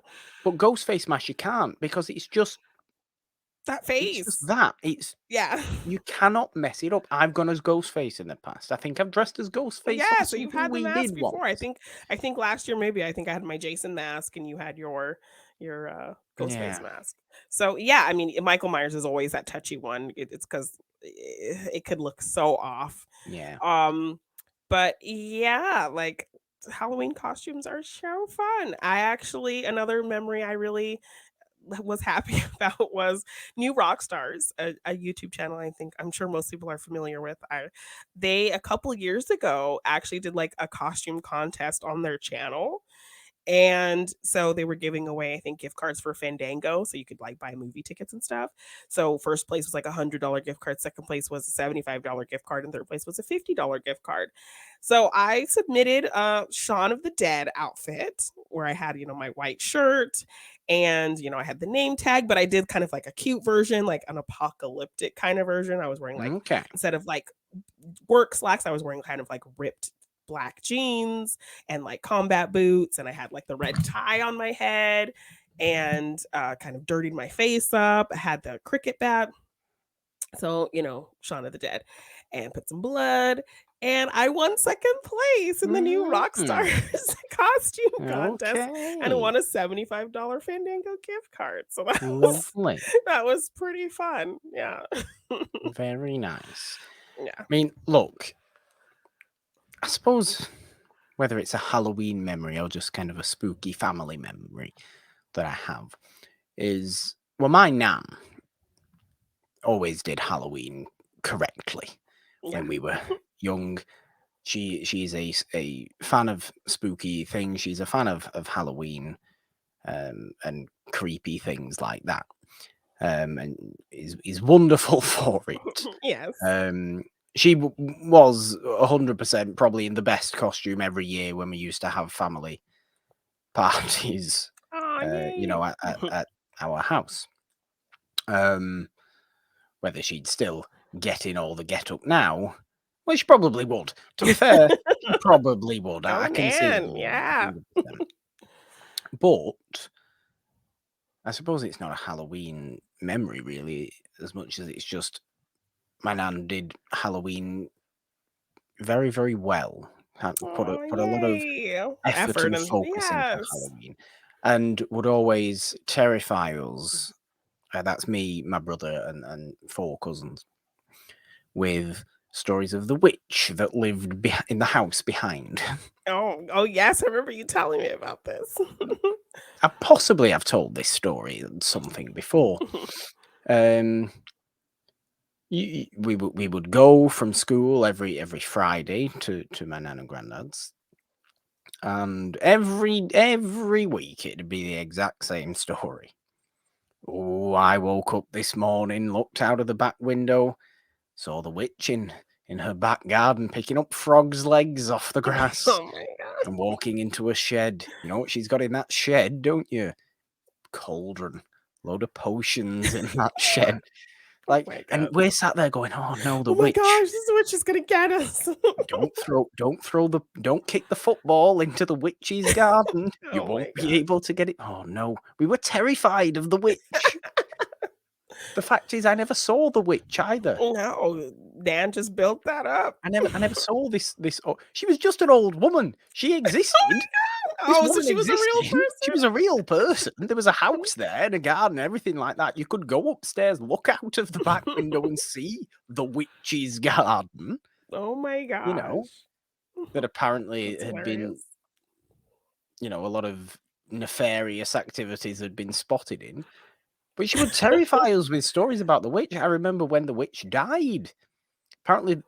but Ghostface mask you can't because That it's just face. that. It's Yeah. You cannot mess it up. I've gone as Ghostface in the past. I think I've dressed as Ghostface Yeah, on so you've something had the we mask did before. I once. think I think last year maybe I think I had my Jason mask and you had your Ghostface Yeah, mask. So yeah, I mean Michael Myers is always that touchy one. It's because it could look so off. yeah. Um, but yeah, like Halloween costumes are so fun. I actually another memory I really was happy about was New Rock Stars, a YouTube channel I think I'm sure most people are familiar with. They a couple years ago actually did like a costume contest on their channel. And so they were giving away, I think, gift cards for Fandango, so you could like buy movie tickets and stuff. So first place was like $100 gift card, second place was a $75 gift card, and third place was a $50 gift card. So I submitted a Shaun of the Dead outfit where I had, my white shirt and, I had the name tag, but I did kind of like a cute version, like an apocalyptic kind of version. I was wearing like Okay. instead of like work slacks, I was wearing kind of like ripped black jeans and like combat boots, and I had like the red tie on my head and kind of dirtied my face up. I had the cricket bat, so Shaun of the Dead, and put some blood. And I won second place in the new Mm, Rockstars costume contest and okay. won a $75 Fandango gift card. So that was Lovely. that was pretty fun. Yeah. Very nice. Yeah. I mean, look, I suppose whether it's a Halloween memory or just kind of a spooky family memory that I have is, well, my nan always did Halloween correctly Yeah. when we were young. She's a fan of spooky things. She's a fan of Halloween and creepy things like that. And is wonderful for it. Yes. She was 100% probably in the best costume every year when we used to have family parties, Oh, yay. at our house. Whether she'd still get in all the get up now, well, she probably would. To be fair, she probably would. I Going can see it in. happening, Yeah. 100%. But I suppose it's not a Halloween memory really, as much as it's just my nan did Halloween very, very well. Oh, Put a lot of yay. effort Effort and and focus into yes. Halloween, and would always terrify us. That's me, my brother, and four cousins with stories of the witch that lived in the house behind. Oh, yes, I remember you telling me about this. I possibly have told this story something before. Um, we would go from school every Friday to my nan and granddad's, and every week it'd be the exact same story. Oh, I woke up this morning, looked out of the back window, saw the witch in her back garden picking up frogs' legs off the grass. Oh my god! And walking into a shed. You know what she's got in that shed, don't you? Cauldron, load of potions in that shed. Like, oh and we're sat there going, "Oh no, the oh my witch! gosh, this witch is gonna get us!" Don't kick the football into the witch's garden. You Oh won't my be God. able to get it." Oh no, we were terrified of the witch. The fact is, I never saw the witch either. No, Dan just built that up. I never saw this. Oh, she was just an old woman. She existed. This Oh, so woman she was a real existed. She person? was a real person. There was a house there and a garden, everything like that. You could go upstairs, look out of the back window and see the witch's garden. Oh my gosh. You know, that apparently That's had been, hilarious. you know, a lot of nefarious activities had been spotted in. But she would terrify us with stories about the witch. I remember when the witch died. Apparently,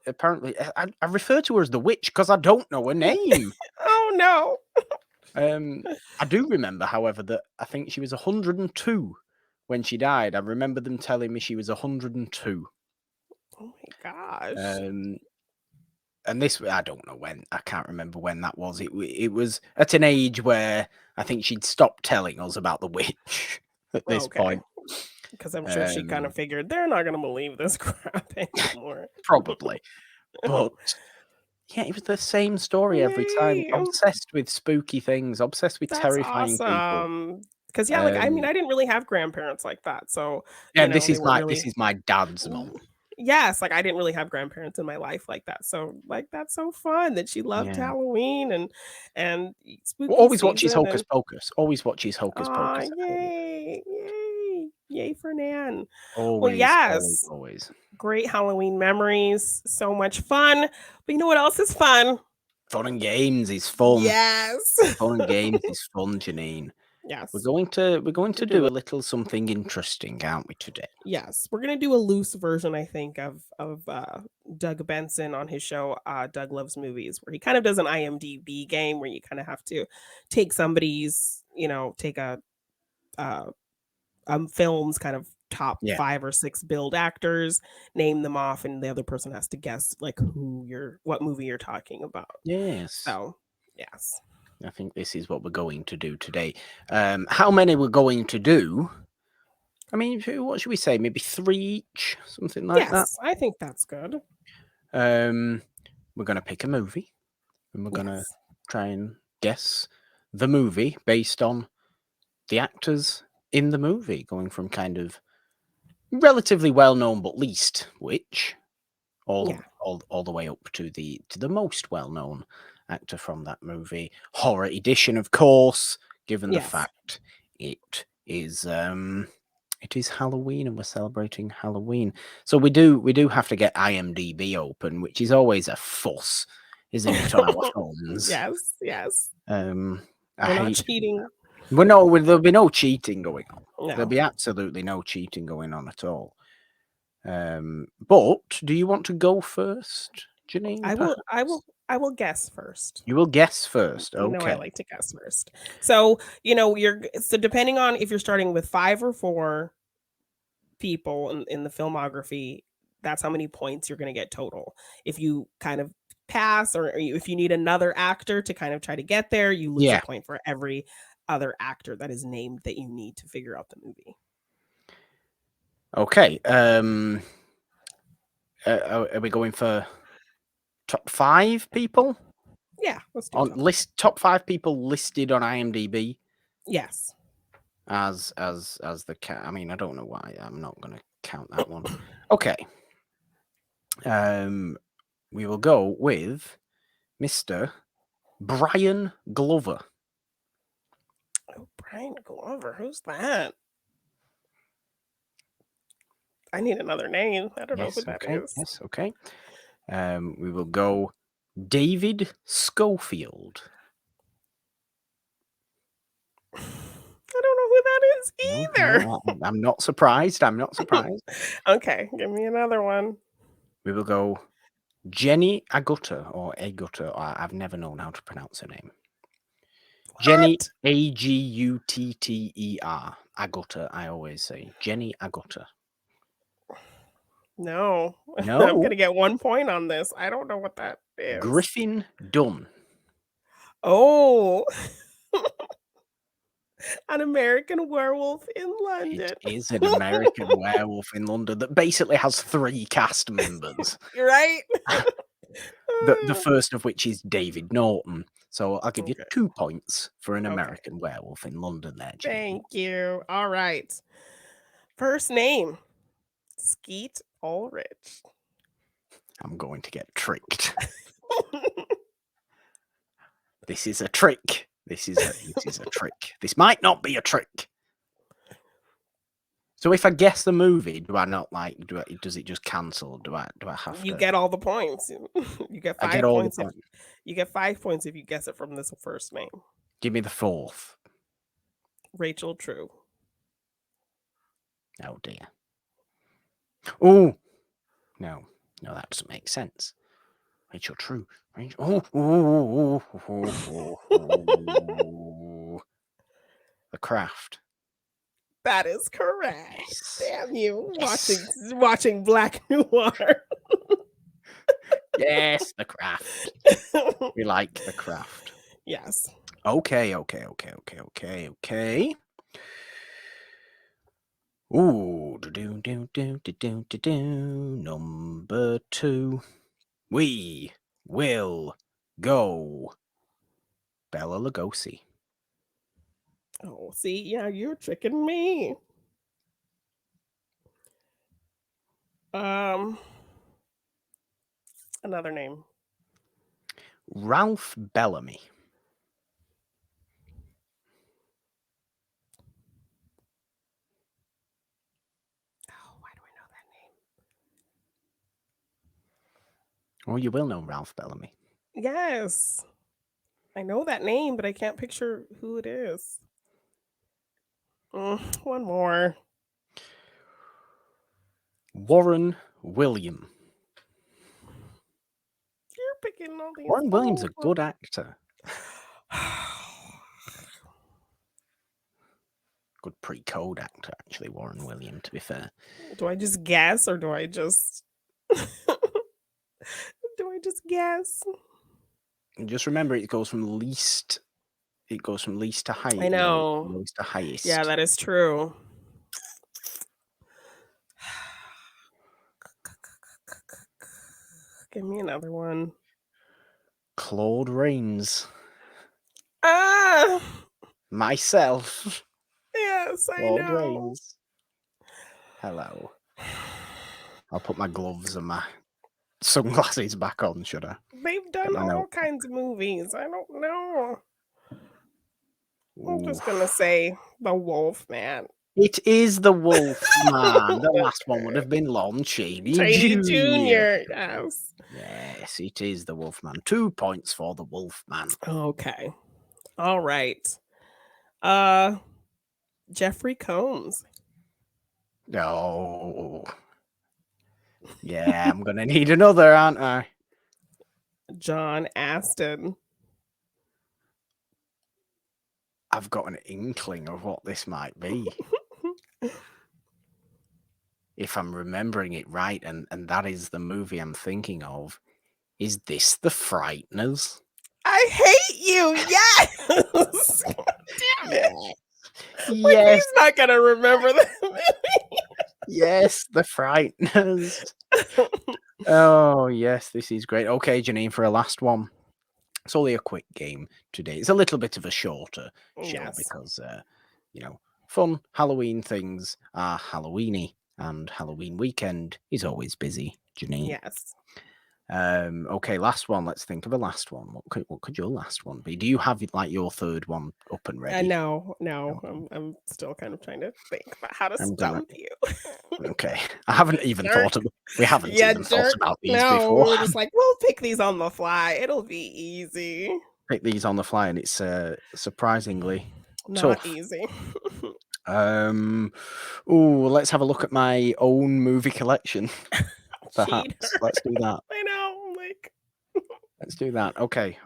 I refer to her as the witch because I don't know her name. Oh no. I do remember, however, that I think she was 102 when she died. I remember them telling me she was 102. Oh my gosh. And this, I don't know when. I can't remember when that was. It was at an age where I think she'd stopped telling us about the witch at this point. Because I'm sure she kind of figured they're not going to believe this crap anymore. Probably. But yeah, it was the same story every time. Yay. Obsessed with spooky things, obsessed with terrifying people. Because yeah, like I mean, I didn't really have grandparents like that, so yeah, you know, this is my dad's mom. Yes, like I didn't really have grandparents in my life like that, so like that's so fun that she loved Halloween and spooky always watches season Hocus Pocus. Always watches Hocus Pocus. Yay for Nan. Well, Always, yes, always. great Halloween memories, so much fun. But you know what else is fun? Fun and games is fun. Yes. Fun and games is fun, Jeannine. Yes. We're going to do a little something interesting, aren't we, today? Yes, we're gonna do a loose version, I think, of Doug Benson on his show, Doug Loves Movies, where he kind of does an IMDb game where you kind of have to take somebody's, you know, take a film's kind of top 5 or 6 billed actors, name them off, and the other person has to guess like what movie you're talking about. Yes. So, yes. I think this is what we're going to do today. How many we're going to do? I mean, what should we say? Maybe 3 each, something like that. Yes, I think that's good. We're going to pick a movie, and we're going to try and guess the movie based on the actors in the movie, going from kind of relatively well-known but least which, all the way up to the most well-known actor from that movie. Horror edition, of course, given the fact it is Halloween and we're celebrating Halloween. So we do have to get IMDb open, which is always a fuss, isn't it, on our phones? Yes. We're not cheating. Well, no, there'll be no cheating going on. No. There'll be absolutely no cheating going on at all. But do you want to go first, Jeannine? I will guess first. You will guess first. Okay. You know I like to guess first. So, you know, so depending on if you're starting with 5 or 4 people in the filmography, that's how many points you're going to get total. If you kind of pass or if you need another actor to kind of try to get there, you lose a point for every other actor that is named that you need to figure out the movie. Okay. Are we going for top 5 people? Yeah, let's do top 5 people listed on IMDb. Yes. As the I mean, I don't know why I'm not going to count that one. Okay. We will go with Mr. Brian Glover. Oh, Brian Glover. Who's that? I need another name. I don't know who that is. Yes, okay. We will go David Schofield. I don't know who that this either. No, I'm not surprised. I'm not surprised. Okay, give me another one. We will go Jenny Agutter or Agutter. I've never known how to pronounce her name. What? Jenny Agutter. Agutter, I always say. Jenny Agutter. No. No. I'm going to get 1 point on this. I don't know what that is. Griffin Dunn. Oh. An American Werewolf in London. It is an American Werewolf in London that basically has 3 cast members. You're right. The first of which is David Norton. So I'll give you 2 points for an American Werewolf in London there, Jenny. Thank you. All right. First name, Skeet Ulrich. I'm going to get tricked. This is a trick. This is a trick. This might not be a trick. So if I guess the movie, do I not like? Does it just cancel? Do I have to? You get all the points. You get 5 points. You get 5 points if you guess it from this first name. Give me the 4th. Rachel True. Oh dear. Oh no, that doesn't make sense. Rachel True. The Craft. That is correct. Yes. Damn you. Yes. Watching Black Noir. Yes, The Craft. We like The Craft. Yes. Okay. Ooh, number 2. We will go Bela Lugosi. Oh, see, yeah, you're tricking me. Another name. Ralph Bellamy. Oh, why do I know that name? Oh, you will know Ralph Bellamy. Yes. I know that name, but I can't picture who it is. One more. Warren William. You're picking all these. Warren Williams is a good actor. Good pre-code actor, actually, Warren William, to be fair. Do I just guess or do I just guess? And just remember, it goes from least to highest. I know. Lowest to highest. Yeah, that is true. Give me another one. Claude Rains. Ah! Myself. Yes, Claude I know. Rains. Hello. I'll put my gloves and my sunglasses back on, should I? They've done all kinds of movies. I don't know. I'm just gonna say The Wolf Man. It is The Wolf Man. The last one would have been Lon Chaney Jr. Yes. Yes, it is The Wolf Man. 2 points for The Wolf Man. Okay. All right. Jeffrey Combs. No. Yeah, I'm gonna need another, aren't I? John Aston. I've got an inkling of what this might be. If I'm remembering it right, and that is the movie I'm thinking of, is this The Frighteners? I hate you. Yes. Damn it. Yes. He's not gonna remember that movie. Yes, The Frighteners. Oh, yes, this is great. Okay, Jeannine, for a last one. It's only a quick game today. It's a little bit of a shorter show because, fun Halloween things are Halloweeny, and Halloween weekend is always busy, Jeannine. Yes. Okay, last one. Let's think of a last one. What could your last one be? Do you have like your third one up and ready? No. I'm still kind of trying to think about how to stump you. Okay, I haven't even thought of. We haven't even thought about these before. We're just like, we'll pick these on the fly. It'll be easy. Pick these on the fly, and it's surprisingly not tough. easy. Oh, let's have a look at my own movie collection. Cheater. Perhaps. Let's do that. I know. Like, Let's do that. Okay.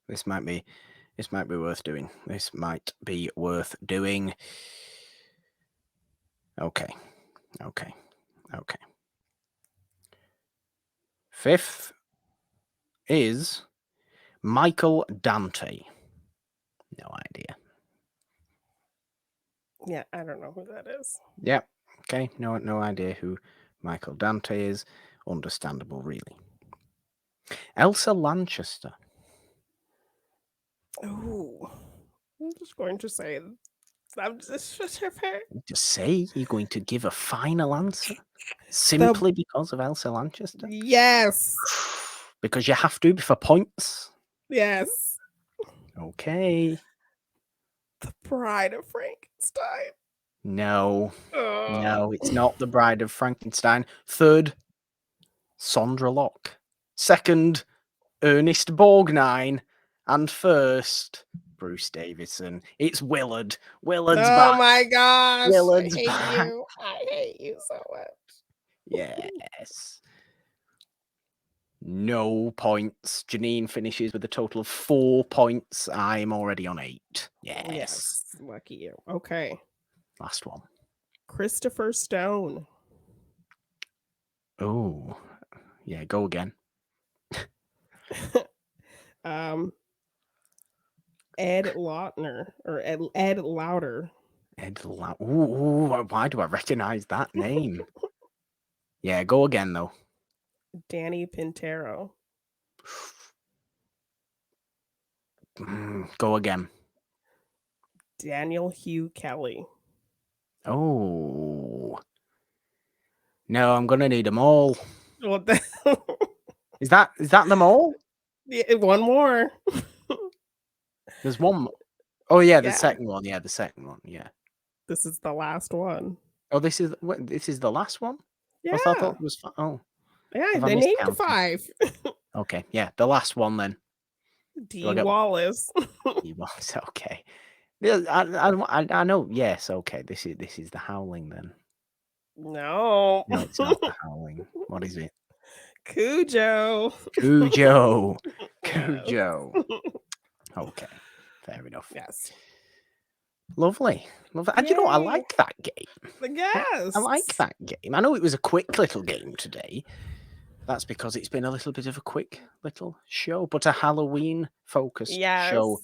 This might be worth doing. Okay. Fifth is Michael Dante. No idea. yeah, I don't know who that is. Yep. Okay. No idea who Michael Dante is. Understandable, really. Elsa Lanchester. Oh, I'm just going to say, I'm just Just say you're going to give a final answer simply because of Elsa Lanchester. Yes. Because you have to for points. Yes. Okay. The Bride of Frankenstein. No, it's not The Bride of Frankenstein. Third, Sondra Locke. Second, Ernest Borgnine. And first, Bruce Davison. It's Willard. Willard's back. Oh my gosh. Willard's I hate back. you. I hate you so much. Yes. No points. Jeannine finishes with a total of 4 points. I'm already on 8. Yes. Lucky you. Okay. Last one. Christopher Stone. Oh, yeah, go again. Ed Lautner or Ed Lauder. Ooh, why do I recognize that name? Yeah, go again though. Danny Pintero. Go again. Daniel Hugh Kelly. Oh. No, I'm gonna need them all. What the Is that them all? Yeah, one more. There's one more. Oh yeah, the second one. Yeah, the second one. Yeah. This is the last one. Oh, this is the last one? Yeah. I thought it was yeah, they named 5. Okay, yeah, the last one then. D. Wallace. D. Wallace, okay. Yeah, I know. Yes, okay. This is The Howling then. No, it's not The Howling. What is it? Cujo. Cujo. Okay, fair enough. Yes. Lovely. And you know, I like that game. Yes. I like that game. I know it was a quick little game today. That's because it's been a little bit of a quick little show, but a Halloween focused show.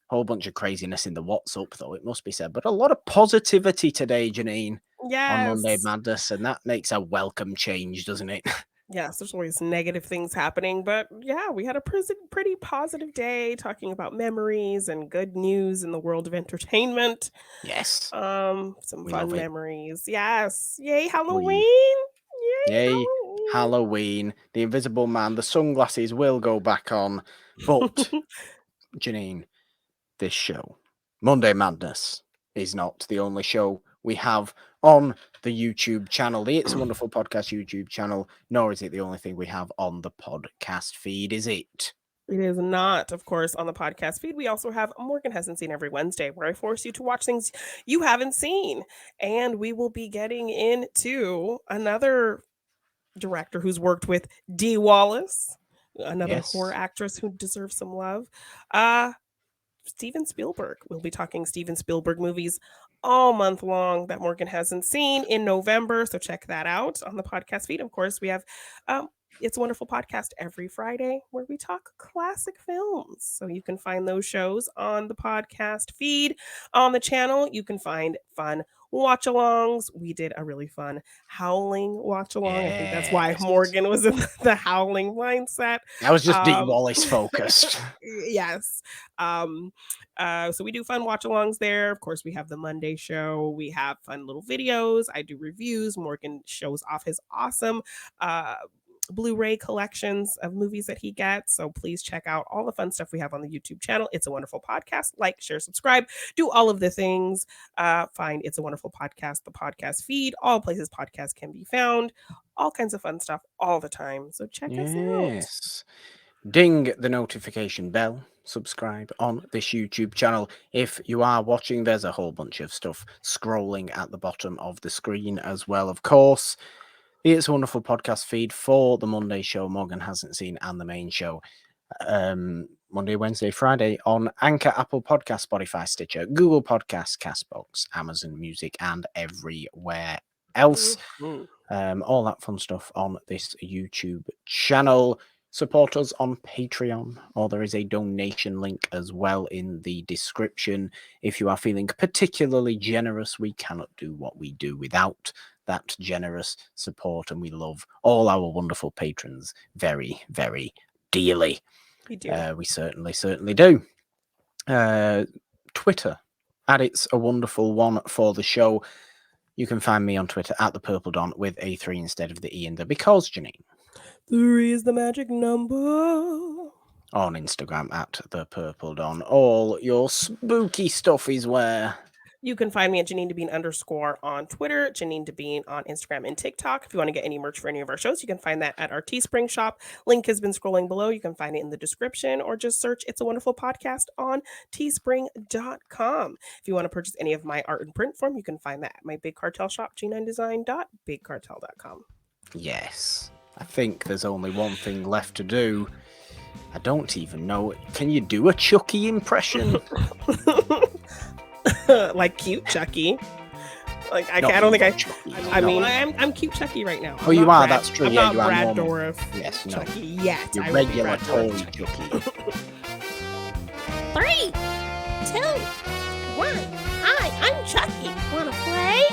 Whole bunch of craziness in the WhatsApp, though, it must be said, but a lot of positivity today, Jeannine. Yes. On Monday Madness, and that makes a welcome change, doesn't it? Yes, there's always negative things happening, but yeah, we had a pretty positive day talking about memories and good news in the world of entertainment. Yes. Some fun memories. Yes. Yay, Halloween. Yay, Halloween. The Invisible Man, the sunglasses will go back on. But, Jeannine, this show, Monday Madness, is not the only show we have on the YouTube channel, the It's a Wonderful Podcast YouTube channel, nor is it the only thing we have on the podcast feed, is it? It is not, of course, on the podcast feed. We also have Morgan Hasn't Seen every Wednesday, where I force you to watch things you haven't seen. And we will be getting into another director who's worked with Dee Wallace, another horror actress who deserves some love. Steven Spielberg. We'll be talking Steven Spielberg movies all month long that Morgan hasn't seen in November. So check that out on the podcast feed. Of course, we have It's a Wonderful Podcast every Friday where we talk classic films. So you can find those shows on the podcast feed. On the channel, you can find fun watch-alongs. We did a really fun Howling watch-along. I think that's why Morgan was in the Howling mindset. I was just Dee Wallace focused. Yes. So we do fun watch-alongs there. Of course, we have the Monday show. We have fun little videos. I do reviews. Morgan shows off his awesome Blu-ray collections of movies that he gets. So please check out all the fun stuff we have on the YouTube channel. It's a Wonderful Podcast. Like, share, subscribe, do all of the things. Find It's a Wonderful Podcast, the podcast feed, all places podcasts can be found. All kinds of fun stuff all the time. So check us out. Ding the notification bell. Subscribe on this YouTube channel. If you are watching, there's a whole bunch of stuff scrolling at the bottom of the screen as well, of course. It's a Wonderful podcast feed for the Monday show Morgan hasn't seen and the main show. Monday, Wednesday, Friday on Anchor, Apple Podcast, Spotify, Stitcher, Google Podcasts, Castbox, Amazon Music, and everywhere else. All that fun stuff on this YouTube channel. Support us on Patreon, or there is a donation link as well in the description. If you are feeling particularly generous, we cannot do what we do without that generous support, and we love all our wonderful patrons very, very dearly. We do. We certainly do. Twitter, at It's a Wonderful One for the show. You can find me on Twitter at the Purple Don with a 3 instead of the E in there because, Jeannine. 3 is the magic number. On Instagram at the Purple Don. All your spooky stuff is where? You can find me at Jeannine Devine _ on Twitter, Jeannine Devine on Instagram and TikTok. If you want to get any merch for any of our shows, you can find that at our Teespring shop. Link has been scrolling below. You can find it in the description or just search It's a Wonderful Podcast on teespring.com. If you want to purchase any of my art in print form, you can find that at my Big Cartel shop, g9design.bigcartel.com. Yes. I think there's only one thing left to do. I don't even know. Can you do a Chucky impression? Like cute Chucky. Like I don't think Chucky. I mean, I'm cute Chucky right now. Oh, you are. That's true. I'm Yeah, not you are Brad normal. Dourif. Yes, no. Chucky yet. You're I will be regular Brad Dourif toy Chucky. 3, 2, 1. Hi, I'm Chucky. Wanna play?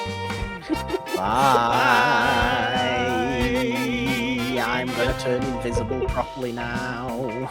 Bye. I'm gonna turn invisible properly now.